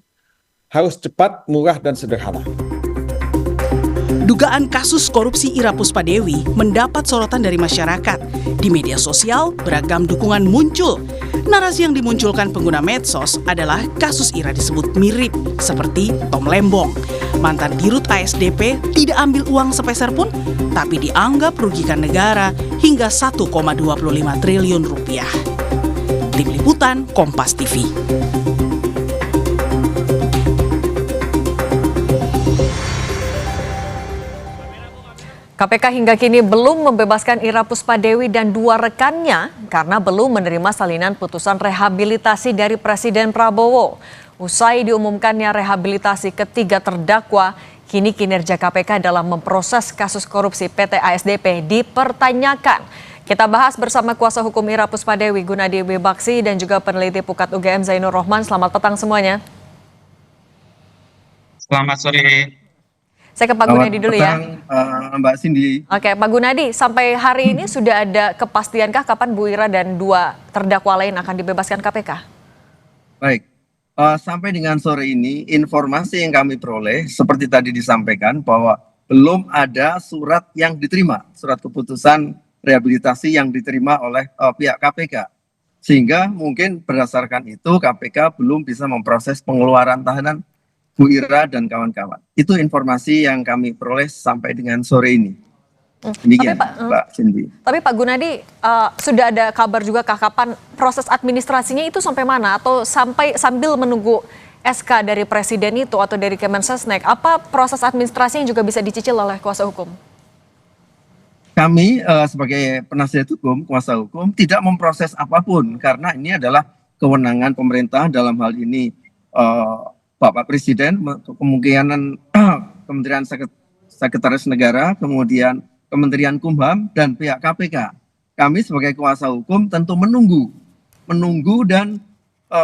harus cepat, murah dan sederhana. Dugaan kasus korupsi Ira Puspadewi mendapat sorotan dari masyarakat. Di media sosial, beragam dukungan muncul. Narasi yang dimunculkan pengguna medsos adalah kasus Ira disebut mirip seperti Tom Lembong. Mantan Dirut ASDP tidak ambil uang sepeser pun, tapi dianggap merugikan negara hingga 1,25 triliun rupiah. Tim Liputan Kompas TV. KPK hingga kini belum membebaskan Ira Puspadewi dan dua rekannya karena belum menerima salinan putusan rehabilitasi dari Presiden Prabowo. Usai diumumkannya rehabilitasi ketiga terdakwa, kini kinerja KPK dalam memproses kasus korupsi PT ASDP dipertanyakan. Kita bahas bersama kuasa hukum Ira Puspadewi, Gunadi Wibaksi, dan juga peneliti Pukat UGM Zainur Rohman. Selamat petang semuanya. Selamat sore. Saya ke Pak Gunadi dulu ya. Mbak Cindy. Oke, Pak Gunadi, sampai hari ini sudah ada kepastiankah kapan Bu Ira dan dua terdakwa lain akan dibebaskan KPK? Baik, sampai dengan sore ini informasi yang kami peroleh seperti tadi disampaikan bahwa belum ada surat yang diterima, surat keputusan rehabilitasi yang diterima oleh pihak KPK. Sehingga mungkin berdasarkan itu KPK belum bisa memproses pengeluaran tahanan Bu Ira dan kawan-kawan. Itu informasi yang kami peroleh sampai dengan sore ini. Demikian, Mbak Cindy. Tapi Pak Gunadi, sudah ada kabar juga kapan proses administrasinya itu sampai mana? Atau sambil menunggu SK dari Presiden itu atau dari Kemensesnek, apa proses administrasi yang juga bisa dicicil oleh kuasa hukum? Kami sebagai penasihat hukum, kuasa hukum, tidak memproses apapun karena ini adalah kewenangan pemerintah, dalam hal ini Bapak Presiden, kemungkinan Kementerian Sekretaris Negara, kemudian Kementerian Kumham, dan pihak KPK. Kami sebagai kuasa hukum tentu menunggu dan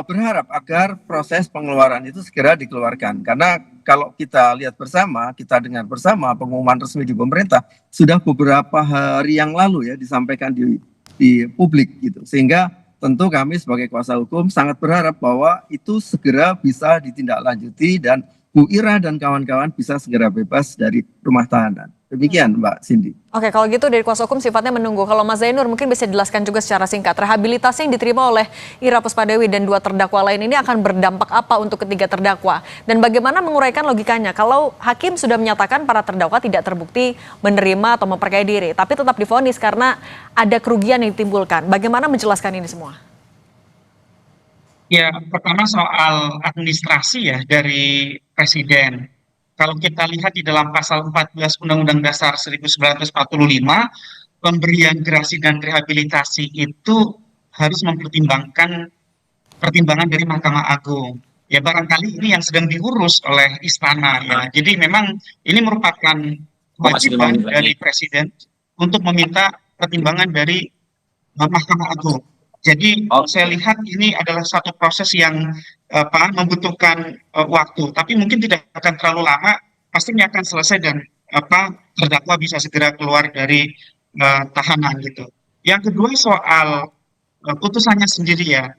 berharap agar proses pengeluaran itu segera dikeluarkan. Karena kalau kita lihat bersama, kita dengar bersama pengumuman resmi di pemerintah sudah beberapa hari yang lalu ya disampaikan di publik gitu. Sehingga tentu kami sebagai kuasa hukum sangat berharap bahwa itu segera bisa ditindaklanjuti dan Bu Ira dan kawan-kawan bisa segera bebas dari rumah tahanan. Demikian Mbak Cindy. Oke, kalau gitu dari kuasa hukum sifatnya menunggu. Kalau Mas Zainur mungkin bisa jelaskan juga secara singkat. Rehabilitasi yang diterima oleh Ira Puspadewi dan 2 terdakwa lain ini akan berdampak apa untuk ketiga terdakwa? Dan bagaimana menguraikan logikanya? Kalau hakim sudah menyatakan para terdakwa tidak terbukti menerima atau memperkaya diri, tapi tetap divonis karena ada kerugian yang ditimbulkan. Bagaimana menjelaskan ini semua? Ya, pertama soal administrasi ya dari Presiden. Kalau kita lihat di dalam pasal 14 Undang-Undang Dasar 1945, pemberian gerasi dan rehabilitasi itu harus mempertimbangkan pertimbangan dari Mahkamah Agung. Ya barangkali ini yang sedang diurus oleh Istana ya. Jadi memang ini merupakan kewajiban dari Presiden untuk meminta pertimbangan dari Mahkamah Agung. Jadi saya lihat ini adalah satu proses yang membutuhkan waktu, tapi mungkin tidak akan terlalu lama, pastinya akan selesai dan terdakwa bisa segera keluar dari tahanan gitu. Yang kedua soal putusannya sendiri ya,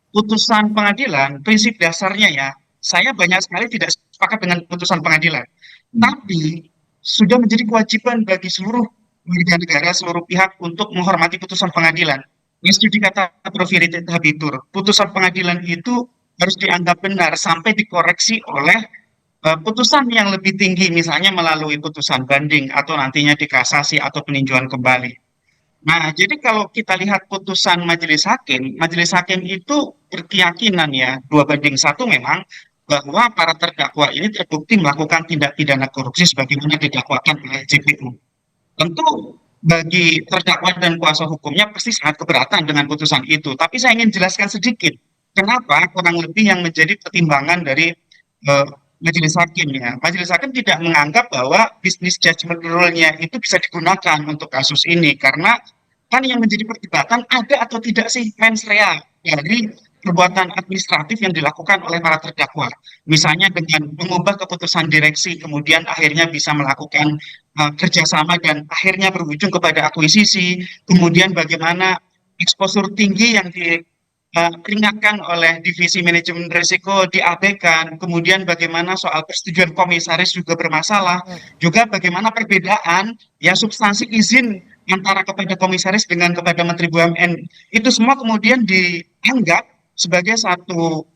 putusan pengadilan prinsip dasarnya ya, saya banyak sekali tidak sepakat dengan putusan pengadilan, tapi sudah menjadi kewajiban bagi seluruh warga negara, seluruh pihak untuk menghormati putusan pengadilan. Res judicata pro veritate habetur. Putusan pengadilan itu harus dianggap benar sampai dikoreksi oleh putusan yang lebih tinggi, misalnya melalui putusan banding atau nantinya dikasasi atau peninjauan kembali. Nah, jadi kalau kita lihat putusan majelis hakim itu berkeyakinan ya 2/1 memang bahwa para terdakwa ini terbukti melakukan tindak pidana korupsi sebagaimana didakwakan oleh JPU. Tentu bagi terdakwa dan kuasa hukumnya pasti sangat keberatan dengan putusan itu. Tapi saya ingin jelaskan sedikit kenapa kurang lebih yang menjadi pertimbangan dari majelis hakim ya. Majelis hakim tidak menganggap bahwa business judgment rule-nya itu bisa digunakan untuk kasus ini karena kan yang menjadi perdebatan ada atau tidak sih mens rea dari perbuatan administratif yang dilakukan oleh para terdakwa. Misalnya dengan mengubah keputusan direksi, kemudian akhirnya bisa melakukan kerjasama dan akhirnya berujung kepada akuisisi, kemudian bagaimana eksposur tinggi yang diperingatkan oleh divisi manajemen risiko diabaikan, kemudian bagaimana soal persetujuan komisaris juga bermasalah, juga bagaimana perbedaan ya substansi izin antara kepada komisaris dengan kepada Menteri BUMN, itu semua kemudian dianggap sebagai satu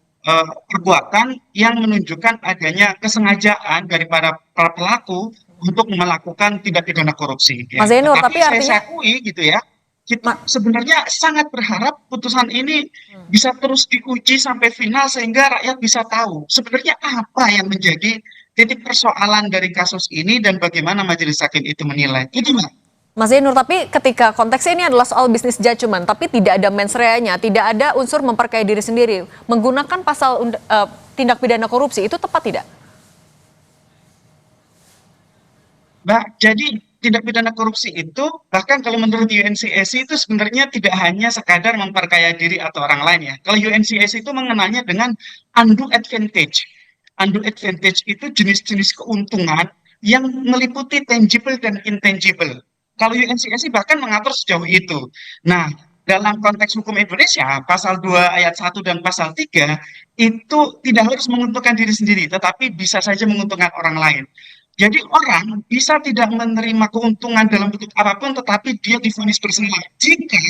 perbuatan yang menunjukkan adanya kesengajaan dari para pelaku untuk melakukan tindak pidana korupsi. Ya. Mas Zainur, tapi artinya saya akui gitu ya, kita sebenarnya sangat berharap putusan ini bisa terus diuji sampai final sehingga rakyat bisa tahu sebenarnya apa yang menjadi titik persoalan dari kasus ini dan bagaimana majelis hakim itu menilai. Itu Mas Zainur, tapi ketika konteksnya ini adalah soal bisnis judgment, tapi tidak ada mens rea-nya, tidak ada unsur memperkaya diri sendiri, menggunakan pasal tindak pidana korupsi, itu tepat tidak? Nah, jadi tindak pidana korupsi itu, bahkan kalau menurut UNCAC itu sebenarnya tidak hanya sekadar memperkaya diri atau orang lain ya. Kalau UNCAC itu mengenalnya dengan undue advantage. Undue advantage itu jenis-jenis keuntungan yang meliputi tangible dan intangible. Kalau UNCAC bahkan mengatur sejauh itu. Nah, dalam konteks hukum Indonesia, pasal 2 ayat 1 dan pasal 3 itu tidak harus menguntungkan diri sendiri, tetapi bisa saja menguntungkan orang lain. Jadi orang bisa tidak menerima keuntungan dalam bentuk apapun, tetapi dia divonis bersalah jika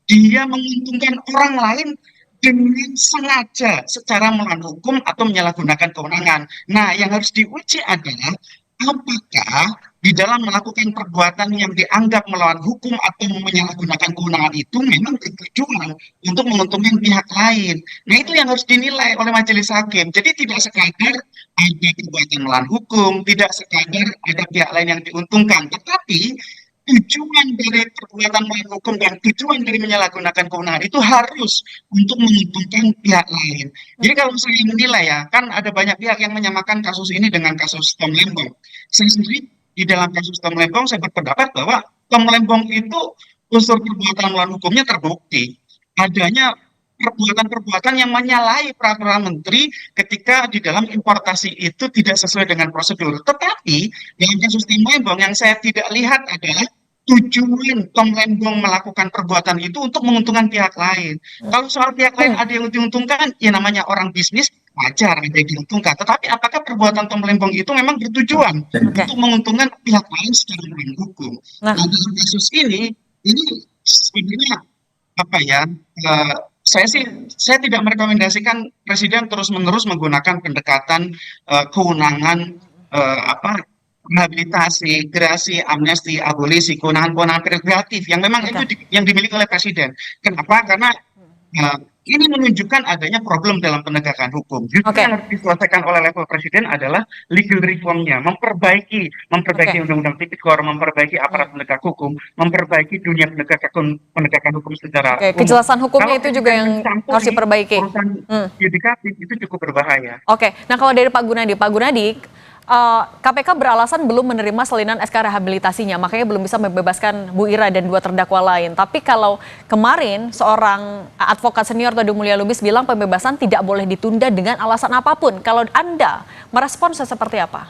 dia menguntungkan orang lain dengan sengaja secara melawan hukum atau menyalahgunakan kewenangan. Nah, yang harus diuji adalah apakah di dalam melakukan perbuatan yang dianggap melawan hukum atau menyalahgunakan kewenangan itu memang bertujuan untuk menguntungkan pihak lain. Nah, itu yang harus dinilai oleh majelis hakim. Jadi tidak sekadar ada perbuatan melawan hukum, tidak sekadar ada pihak lain yang diuntungkan, tetapi tujuan dari perbuatan melawan hukum dan tujuan dari menyalahgunakan kewenangan itu harus untuk menguntungkan pihak lain. Jadi kalau saya menilai ya, kan ada banyak pihak yang menyamakan kasus ini dengan kasus Tom Lembong. Saya sendiri di dalam kasus Tom Lembong saya berpendapat bahwa Tom Lembong itu unsur perbuatan melawan hukumnya terbukti. Adanya perbuatan-perbuatan yang menyalahi peraturan menteri ketika di dalam importasi itu tidak sesuai dengan prosedur. Tetapi dalam kasus Tim Lembong yang saya tidak lihat adalah tujuan Tom Lembong melakukan perbuatan itu untuk menguntungkan pihak lain. Kalau soal pihak lain ada yang diuntungkan, ya namanya orang bisnis wajar ada yang diuntungkan. Tetapi apakah perbuatan Tom Lembong itu memang bertujuan untuk menguntungkan pihak lain secara hukum? Nah, dalam kasus ini sebenarnya apa ya? Saya tidak merekomendasikan Presiden terus-menerus menggunakan pendekatan kewenangan rehabilitasi, gerasi, amnesti, abolisi, kewenangan-kewenangan prerogatif yang memang itu yang dimiliki oleh Presiden. Kenapa? Karena ini menunjukkan adanya problem dalam penegakan hukum. Justru yang harus diselesaikan oleh level Presiden adalah legal reformnya, memperbaiki undang-undang tipikor, memperbaiki aparat penegak hukum, memperbaiki dunia penegakan hukum secara umum. Kejelasan hukumnya itu juga yang harus diperbaiki. Urusan yudikatif itu cukup berbahaya. Nah kalau dari Pak Gunadi, KPK beralasan belum menerima salinan SK rehabilitasinya, makanya belum bisa membebaskan Bu Ira dan 2 terdakwa lain. Tapi kalau kemarin seorang advokat senior Todung Mulya Lubis bilang pembebasan tidak boleh ditunda dengan alasan apapun. Kalau Anda meresponsnya seperti apa?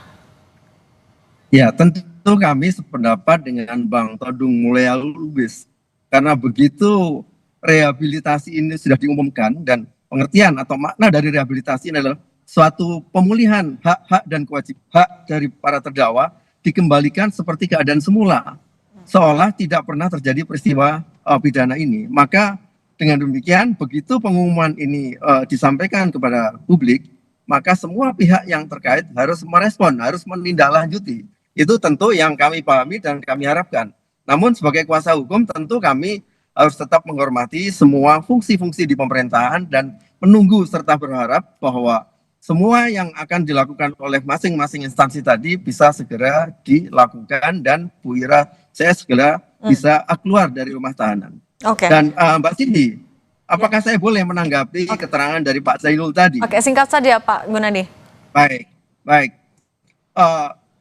Ya, tentu kami sependapat dengan Bang Todung Mulya Lubis. Karena begitu rehabilitasi ini sudah diumumkan dan pengertian atau makna dari rehabilitasi adalah suatu pemulihan hak-hak dan kewajiban hak dari para terdakwa dikembalikan seperti keadaan semula, seolah tidak pernah terjadi peristiwa pidana ini. Maka dengan demikian, begitu pengumuman ini disampaikan kepada publik, maka semua pihak yang terkait harus merespon, harus menindaklanjuti. Itu tentu yang kami pahami dan kami harapkan. Namun sebagai kuasa hukum tentu kami harus tetap menghormati semua fungsi-fungsi di pemerintahan dan menunggu serta berharap bahwa semua yang akan dilakukan oleh masing-masing instansi tadi bisa segera dilakukan dan Bu Ira saya segera bisa keluar dari rumah tahanan. Dan Mbak Cindy, apakah saya boleh menanggapi keterangan dari Pak Zainul tadi? Singkat saja Pak Gunadi. Baik.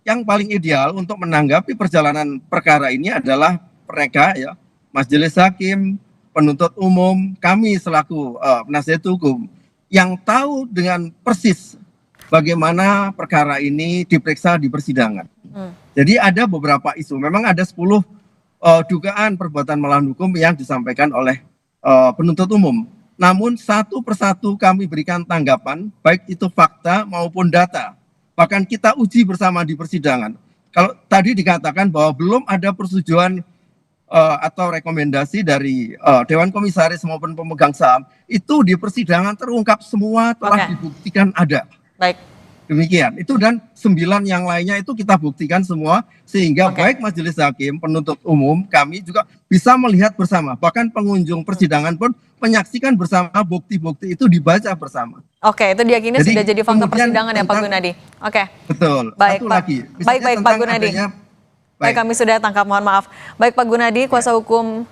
Yang paling ideal untuk menanggapi perjalanan perkara ini adalah mereka ya, Majelis Hakim, penuntut umum, kami selaku penasihat hukum yang tahu dengan persis bagaimana perkara ini diperiksa di persidangan. Jadi ada beberapa isu, memang ada 10 dugaan perbuatan melawan hukum yang disampaikan oleh penuntut umum. Namun satu persatu kami berikan tanggapan, baik itu fakta maupun data. Bahkan kita uji bersama di persidangan. Kalau tadi dikatakan bahwa belum ada persetujuan atau rekomendasi dari Dewan Komisaris maupun pemegang saham, itu di persidangan terungkap semua telah dibuktikan ada. Demikian, itu dan 9 yang lainnya itu kita buktikan semua, sehingga baik Majelis Hakim, penuntut umum, kami juga bisa melihat bersama. Bahkan pengunjung persidangan pun menyaksikan bersama, bukti-bukti itu dibaca bersama. Itu diyakini sudah jadi fakta persidangan ya Pak Gunadi. Betul. Baik Satu Pak. lagi. Baik Pak Gunadi. Baik, kami sudah tangkap, mohon maaf. Baik Pak Gunadi, kuasa hukum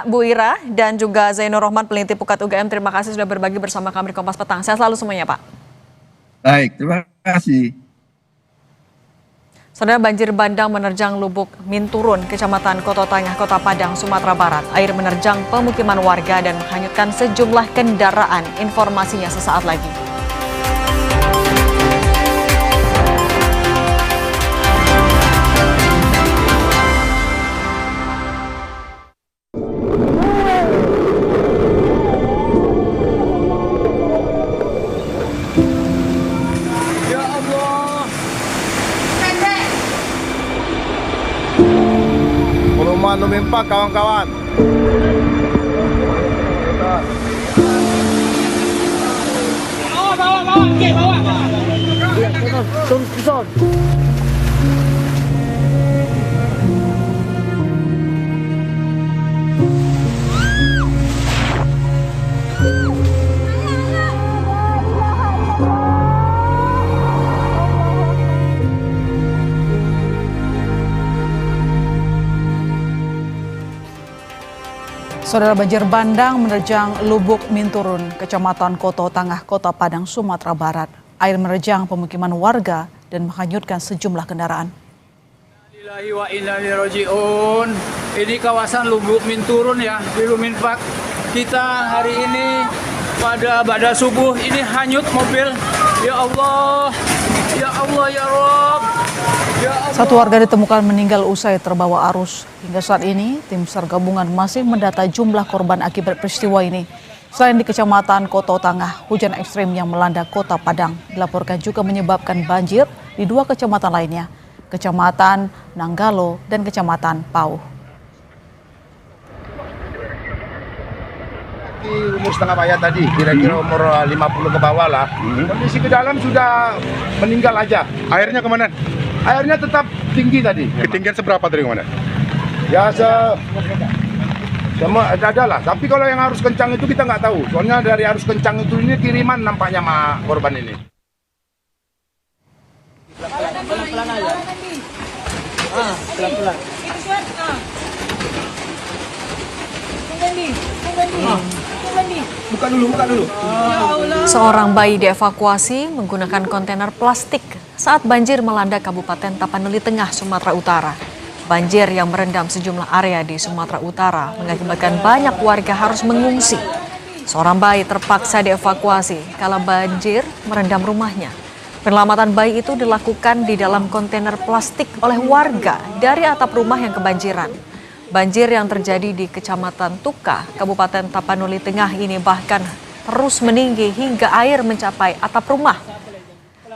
Bu Ira dan juga Zainur Rohman, peneliti Pukat UGM, terima kasih sudah berbagi bersama kami di Kompas Petang. Sehat selalu semuanya Pak. Baik, terima kasih. Saudara, banjir bandang menerjang Lubuk Minturun, Kecamatan Koto Tangah, Kota Padang, Sumatera Barat. Air menerjang pemukiman warga dan menghanyutkan sejumlah kendaraan. Informasinya sesaat lagi. Numimpak kawan-kawan. Bawa. Saudara, banjir bandang menerjang Lubuk Minturun, Kecamatan Koto Tangah, Kota Padang, Sumatera Barat. Air menerjang pemukiman warga dan menghanyutkan sejumlah kendaraan. Innalillahi wa inna ilaihi raji'un. Ini kawasan Lubuk Minturun ya, di Luminpak. kita hari ini pada subuh ini hanyut mobil. Ya Allah, ya Allah, ya Rob. Ya Allah. Satu warga ditemukan meninggal usai terbawa arus. Hingga saat ini, tim SAR gabungan masih mendata jumlah korban akibat peristiwa ini. Selain di Kecamatan Koto Tangah, hujan ekstrim yang melanda Kota Padang dilaporkan juga menyebabkan banjir di 2 kecamatan lainnya, Kecamatan Nanggalo dan Kecamatan Pauh. Umur setengah bayar tadi, kira-kira umur 50 ke bawah lah. Kondisi ke dalam sudah meninggal aja. Airnya kemana? Airnya tetap tinggi tadi. Ketinggian seberapa tadi kemana? Ya sama ada lah. Tapi kalau yang arus kencang itu kita nggak tahu. Soalnya dari arus kencang itu ini kiriman nampaknya sama korban ini. Pelan-pelan aja. Pelan-pelan. Buka dulu. Seorang bayi dievakuasi menggunakan kontainer plastik saat banjir melanda Kabupaten Tapanuli Tengah, Sumatera Utara. Banjir yang merendam sejumlah area di Sumatera Utara mengakibatkan banyak warga harus mengungsi. Seorang bayi terpaksa dievakuasi kala banjir merendam rumahnya. Penyelamatan bayi itu dilakukan di dalam kontainer plastik oleh warga dari atap rumah yang kebanjiran. Banjir yang terjadi di Kecamatan Tuka, Kabupaten Tapanuli Tengah ini bahkan terus meninggi hingga air mencapai atap rumah.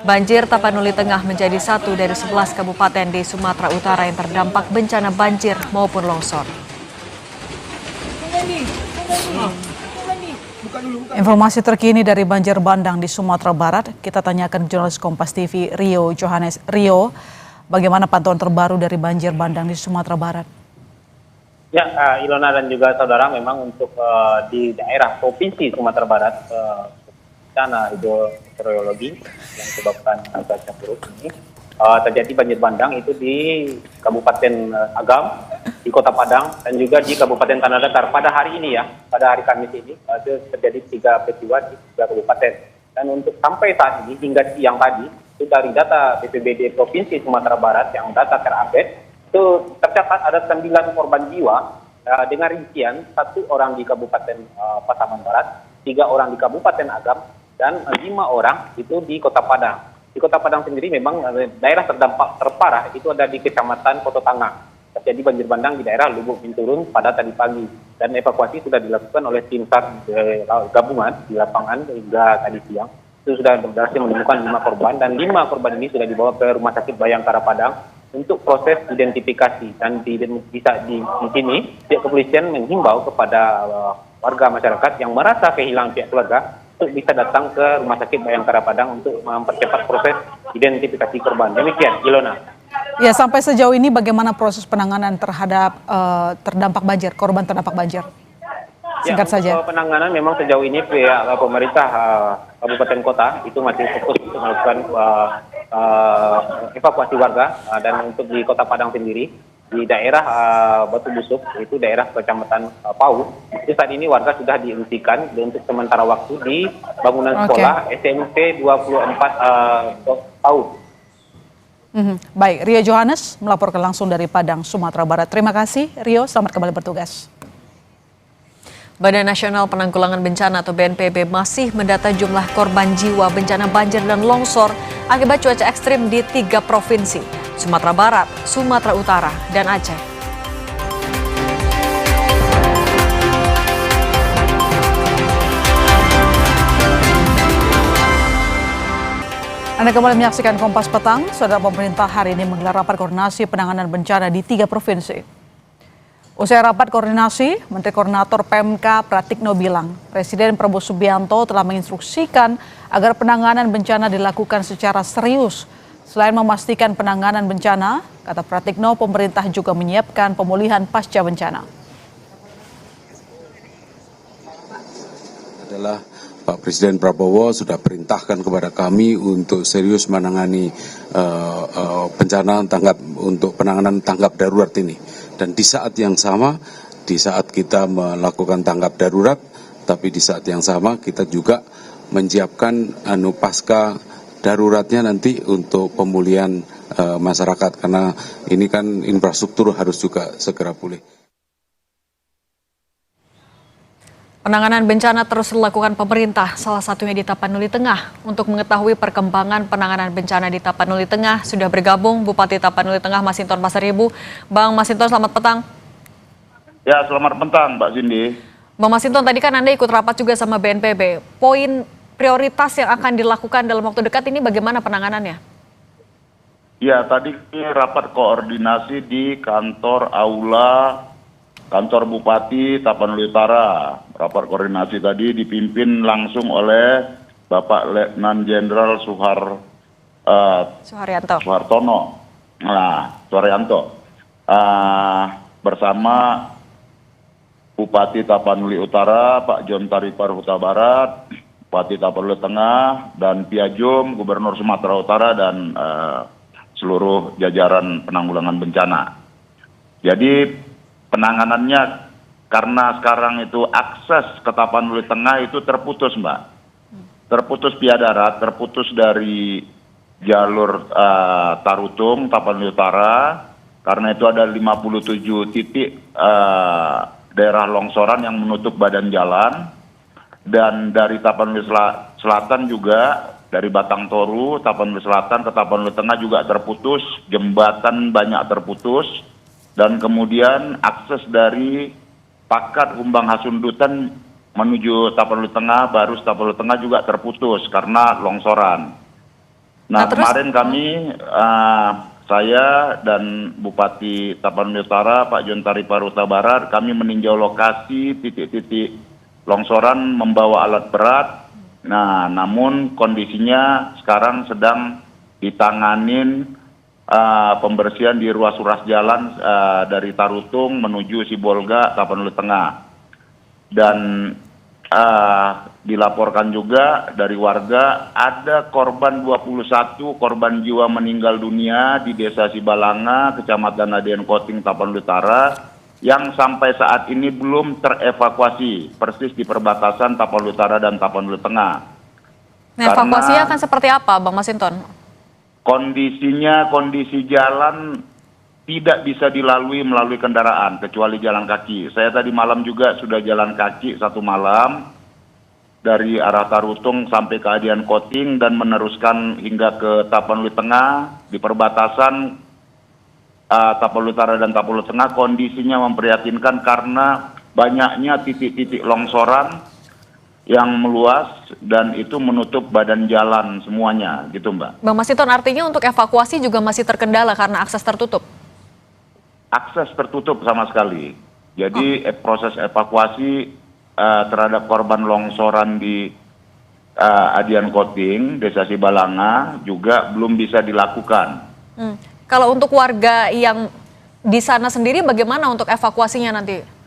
Banjir Tapanuli Tengah menjadi satu dari 11 kabupaten di Sumatera Utara yang terdampak bencana banjir maupun longsor. Informasi terkini dari banjir bandang di Sumatera Barat, kita tanyakan jurnalis Kompas TV Rio Johannes. Rio, bagaimana pantauan terbaru dari banjir bandang di Sumatera Barat? Ya, Ilona dan juga saudara, memang untuk di daerah Provinsi Sumatera Barat, bencana hidrometeorologi yang menyebabkan cuaca buruk ini terjadi banjir bandang itu di Kabupaten Agam, di Kota Padang, dan juga di Kabupaten Tanah Datar. Pada hari ini ya, pada hari Kamis ini itu terjadi 3 peristiwa di 3 kabupaten. Dan untuk sampai saat ini hingga siang tadi itu dari data BPBD Provinsi Sumatera Barat yang data terupdate itu tercatat ada 9 korban jiwa dengan rincian 1 orang di Kabupaten Pasaman Barat, 3 orang di Kabupaten Agam, dan 5 orang itu di Kota Padang. Di Kota Padang sendiri memang daerah terdampak terparah itu ada di Kecamatan Koto Tangah. Terjadi banjir bandang di daerah Lubuk Binturun pada tadi pagi, dan evakuasi sudah dilakukan oleh tim SAR gabungan di lapangan hingga tadi siang. Itu sudah berhasil menemukan 5 korban, dan 5 korban ini sudah dibawa ke Rumah Sakit Bayangkara Padang untuk proses identifikasi. Dan di sini pihak kepolisian menghimbau kepada warga masyarakat yang merasa kehilangan pihak keluarga untuk bisa datang ke Rumah Sakit Bayangkara Padang untuk mempercepat proses identifikasi korban. Demikian, Ilona. Ya, sampai sejauh ini bagaimana proses penanganan terhadap terdampak banjir, korban terdampak banjir? Singkat saja. Penanganan memang sejauh ini pihak pemerintah kabupaten kota itu masih fokus untuk melakukan evakuasi warga, dan untuk di Kota Padang sendiri di daerah Batu Busuk, itu daerah Kecamatan Pauh, itu saat ini warga sudah diungsikan untuk sementara waktu di bangunan sekolah SMP 24 Pauh. Baik, Rio Johannes melaporkan langsung dari Padang, Sumatera Barat. Terima kasih Rio, selamat kembali bertugas. Badan Nasional Penanggulangan Bencana atau BNPB masih mendata jumlah korban jiwa bencana banjir dan longsor akibat cuaca ekstrim di 3 provinsi, Sumatera Barat, Sumatera Utara, dan Aceh. Anda kembali menyaksikan Kompas Petang. Saudara, pemerintah hari ini menggelar rapat koordinasi penanganan bencana di 3 provinsi. Usai rapat koordinasi, Menteri Koordinator PMK Pratikno bilang, Presiden Prabowo Subianto telah menginstruksikan agar penanganan bencana dilakukan secara serius. Selain memastikan penanganan bencana, kata Pratikno, pemerintah juga menyiapkan pemulihan pasca bencana. Adalah Pak Presiden Prabowo sudah perintahkan kepada kami untuk serius menangani bencana untuk penanganan tanggap darurat ini. Dan di saat yang sama, di saat kita melakukan tanggap darurat, tapi di saat yang sama kita juga menyiapkan pasca daruratnya nanti untuk pemulihan masyarakat, karena ini kan infrastruktur harus juga segera pulih. Penanganan bencana terus dilakukan pemerintah, salah satunya di Tapanuli Tengah. Untuk mengetahui perkembangan penanganan bencana di Tapanuli Tengah, sudah bergabung Bupati Tapanuli Tengah Masinton Pasaribu. Bang Masinton, selamat petang. Ya, selamat petang, Mbak Cindy. Bang Masinton, tadi kan Anda ikut rapat juga sama BNPB. Poin prioritas yang akan dilakukan dalam waktu dekat ini bagaimana penanganannya? Ya, tadi rapat koordinasi di kantor aula Kantor Bupati Tapanuli Utara. Rapat koordinasi tadi dipimpin langsung oleh Bapak Letnan Jenderal Suharyanto. Bersama Bupati Tapanuli Utara, Pak Jontari Parhuta Barat, Bupati Tapanuli Tengah, dan Piajum, Gubernur Sumatera Utara, dan seluruh jajaran penanggulangan bencana. Jadi penanganannya, karena sekarang itu akses ke Tapanuli Tengah itu terputus, Mbak. Terputus via darat, terputus dari jalur Tarutung, Tapanuli Utara, karena itu ada 57 titik daerah longsoran yang menutup badan jalan. Dan dari Tapanuli Selatan juga, dari Batang Toru, Tapanuli Selatan ke Tapanuli Tengah juga terputus, jembatan banyak terputus. Dan kemudian akses dari Pakat Humbang Hasundutan menuju Tapanuli Tengah, Barus Tapanuli Tengah juga terputus karena longsoran. Nah, kemarin kami, saya dan Bupati Tapanuli Utara, Pak Jontari Parhuta Barat, kami meninjau lokasi titik-titik longsoran membawa alat berat. Nah, namun kondisinya sekarang sedang ditanganin pembersihan di ruas-ruas jalan dari Tarutung menuju Sibolga, Tapanuli Tengah. Dan dilaporkan juga dari warga ada korban 21 korban jiwa meninggal dunia di Desa Sibalanga, Kecamatan Adian Koting, Tapanuli Utara, yang sampai saat ini belum terevakuasi, persis di perbatasan Tapanuli Utara dan Tapanuli Tengah. Nah, evakuasinya akan seperti apa, Bang Masinton? Kondisinya, kondisi jalan tidak bisa dilalui melalui kendaraan, kecuali jalan kaki. Saya tadi malam juga sudah jalan kaki satu malam, dari arah Tarutung sampai ke Adian Koting dan meneruskan hingga ke Tapanuli Tengah. Di perbatasan Tapanuli Utara dan Tapanuli Tengah kondisinya memprihatinkan karena banyaknya titik-titik longsoran yang meluas dan itu menutup badan jalan semuanya, gitu Mbak. Bang Masinton, artinya untuk evakuasi juga masih terkendala karena akses tertutup? Akses tertutup sama sekali. Jadi proses evakuasi terhadap korban longsoran di Adian Koting, Desa Sibalanga juga belum bisa dilakukan. Kalau untuk warga yang di sana sendiri bagaimana untuk evakuasinya nanti?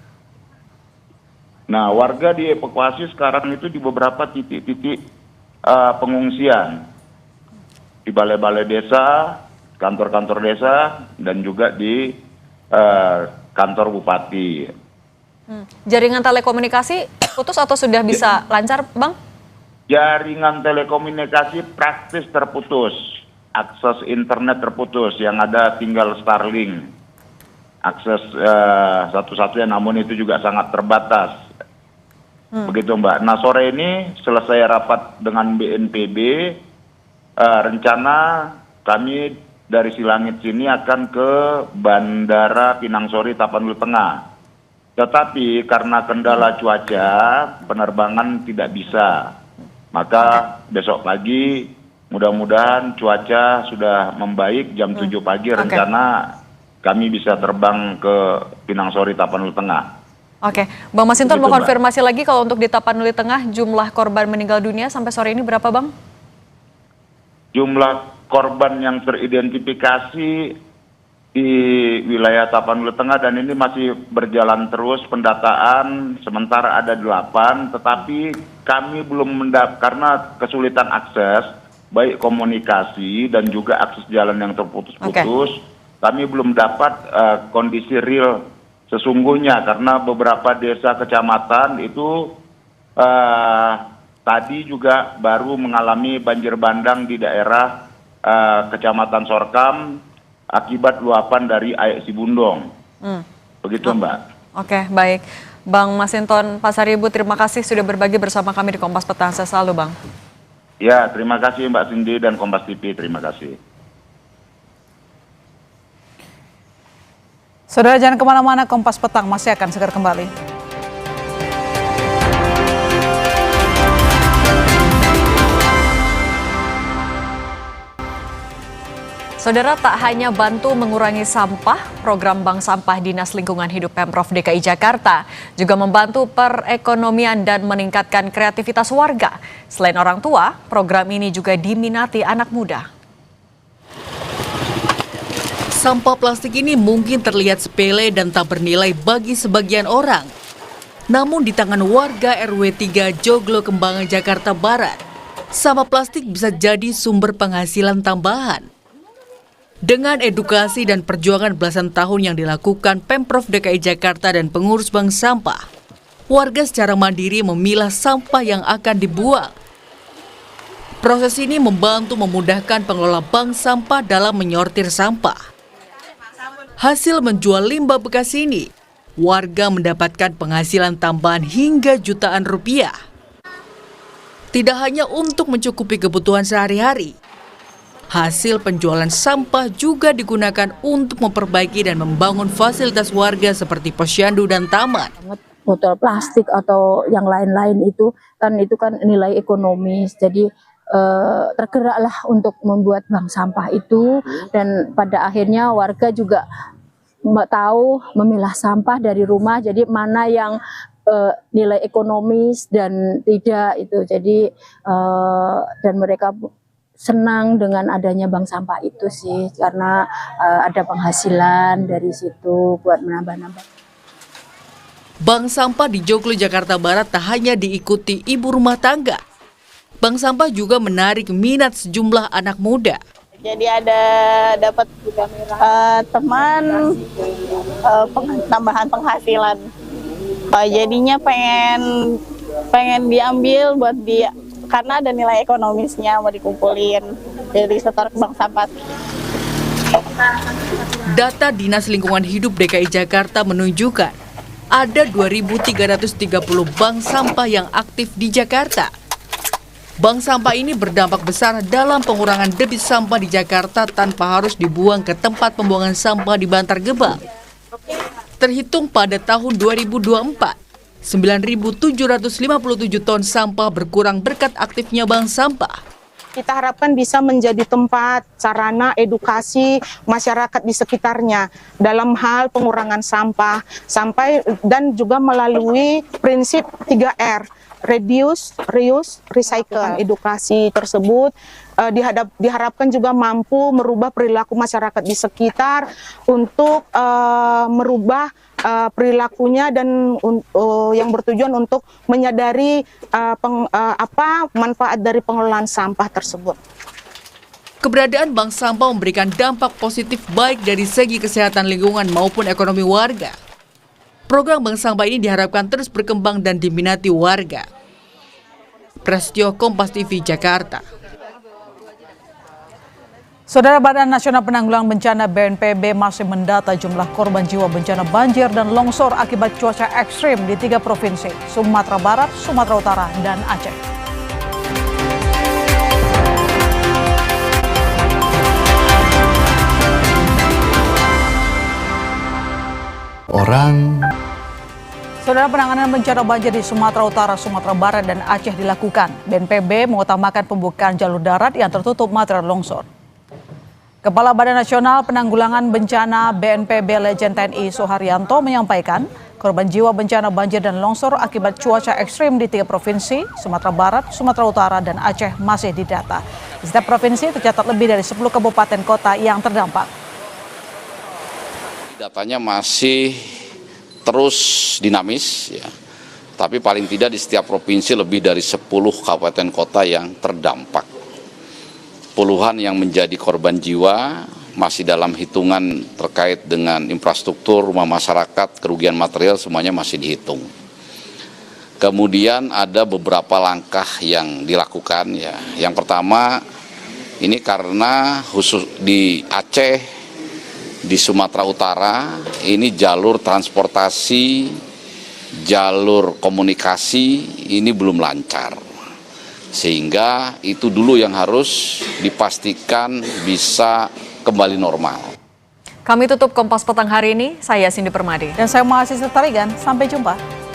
Nah, warga dievakuasi sekarang itu di beberapa titik-titik pengungsian. Di balai-balai desa, kantor-kantor desa, dan juga di kantor bupati. Jaringan telekomunikasi putus atau sudah bisa lancar, Bang? Jaringan telekomunikasi praktis terputus. Akses internet terputus, yang ada tinggal Starlink. Akses satu-satunya, namun itu juga sangat terbatas. Begitu Mbak. Nah, sore ini selesai rapat dengan BNPB, rencana kami dari Silangit sini akan ke Bandara Pinang Sori Tapanuli Tengah. Tetapi karena kendala cuaca, penerbangan tidak bisa. Maka besok pagi mudah-mudahan cuaca sudah membaik, jam 7 pagi rencana kami bisa terbang ke Pinang Sori Tapanuli Tengah. Oke, Bang Masinton mau konfirmasi lagi kalau untuk di Tapanuli Tengah jumlah korban meninggal dunia sampai sore ini berapa, Bang? Jumlah korban yang teridentifikasi di wilayah Tapanuli Tengah dan ini masih berjalan terus pendataan, sementara ada 8, tetapi kami belum karena kesulitan akses, baik komunikasi dan juga akses jalan yang terputus-putus, kami belum dapat kondisi real sesungguhnya karena beberapa desa kecamatan itu tadi juga baru mengalami banjir bandang di daerah Kecamatan Sorkam akibat luapan dari Aek Sibundong. Begitu Mbak. Oke, baik. Bang Masinton Pasaribu, terima kasih sudah berbagi bersama kami di Kompas Petang. Saya selalu, Bang. Ya, terima kasih Mbak Cindy dan Kompas TV, terima kasih. Saudara jangan kemana-mana, Kompas Petang masih akan segera kembali. Saudara, tak hanya bantu mengurangi sampah, program Bank Sampah Dinas Lingkungan Hidup Pemprov DKI Jakarta juga membantu perekonomian dan meningkatkan kreativitas warga. Selain orang tua, program ini juga diminati anak muda. Sampah plastik ini mungkin terlihat sepele dan tak bernilai bagi sebagian orang. Namun di tangan warga RW 3 Joglo Kembangan Jakarta Barat, sampah plastik bisa jadi sumber penghasilan tambahan. Dengan edukasi dan perjuangan belasan tahun yang dilakukan Pemprov DKI Jakarta dan pengurus bank sampah, warga secara mandiri memilah sampah yang akan dibuang. Proses ini membantu memudahkan pengelola bank sampah dalam menyortir sampah. Hasil menjual limbah bekas ini, warga mendapatkan penghasilan tambahan hingga jutaan rupiah. Tidak hanya untuk mencukupi kebutuhan sehari-hari, hasil penjualan sampah juga digunakan untuk memperbaiki dan membangun fasilitas warga seperti posyandu dan taman. Botol plastik atau yang lain-lain itu kan nilai ekonomis, jadi tergeraklah untuk membuat bank sampah itu, dan pada akhirnya warga juga tahu memilah sampah dari rumah, jadi mana yang nilai ekonomis dan tidak itu, jadi dan mereka senang dengan adanya bank sampah itu sih, karena ada penghasilan dari situ buat menambah-nambah. Bank sampah di Joglo Jakarta Barat tak hanya diikuti ibu rumah tangga. Bank sampah juga menarik minat sejumlah anak muda. Jadi ada dapat teman tambahan penghasilan. Jadinya pengen diambil buat dia, karena ada nilai ekonomisnya, mau dikumpulin dari setor ke bank sampah. Data Dinas Lingkungan Hidup DKI Jakarta menunjukkan ada 2.330 bank sampah yang aktif di Jakarta. Bank sampah ini berdampak besar dalam pengurangan debit sampah di Jakarta tanpa harus dibuang ke tempat pembuangan sampah di Bantar Gebang. Terhitung pada tahun 2024, 9.757 ton sampah berkurang berkat aktifnya bank sampah. Kita harapkan bisa menjadi tempat sarana edukasi masyarakat di sekitarnya dalam hal pengurangan sampah, dan juga melalui prinsip 3R, reduce, reuse, recycle. Edukasi tersebut diharapkan juga mampu merubah perilaku masyarakat di sekitar untuk merubah perilakunya dan yang bertujuan untuk menyadari manfaat dari pengelolaan sampah tersebut. Keberadaan bank sampah memberikan dampak positif baik dari segi kesehatan lingkungan maupun ekonomi warga. Program bank sampah ini diharapkan terus berkembang dan diminati warga. Prasetyo, Kompas TV, Jakarta. Saudara, Badan Nasional Penanggulangan Bencana BNPB masih mendata jumlah korban jiwa bencana banjir dan longsor akibat cuaca ekstrim di 3 provinsi, Sumatera Barat, Sumatera Utara, dan Aceh. Saudara, penanganan bencana banjir di Sumatera Utara, Sumatera Barat, dan Aceh dilakukan. BNPB mengutamakan pembukaan jalur darat yang tertutup material longsor. Kepala Badan Nasional Penanggulangan Bencana BNPB Lejen TNI Soeharyanto menyampaikan korban jiwa bencana banjir dan longsor akibat cuaca ekstrim di 3 provinsi, Sumatera Barat, Sumatera Utara, dan Aceh masih didata. Di setiap provinsi tercatat lebih dari 10 kabupaten kota yang terdampak. Datanya masih terus dinamis, ya. Tapi paling tidak di setiap provinsi lebih dari 10 kabupaten kota yang terdampak. Puluhan yang menjadi korban jiwa, masih dalam hitungan terkait dengan infrastruktur, rumah masyarakat, kerugian material, semuanya masih dihitung. Kemudian ada beberapa langkah yang dilakukan, ya. Yang pertama, ini karena khusus di Aceh, di Sumatera Utara, ini jalur transportasi jalur komunikasi ini belum lancar. Sehingga itu dulu yang harus dipastikan bisa kembali normal. Kami tutup Kompas Petang hari ini, saya Cindy Permadi. Dan saya mahasiswa Tarigan, sampai jumpa.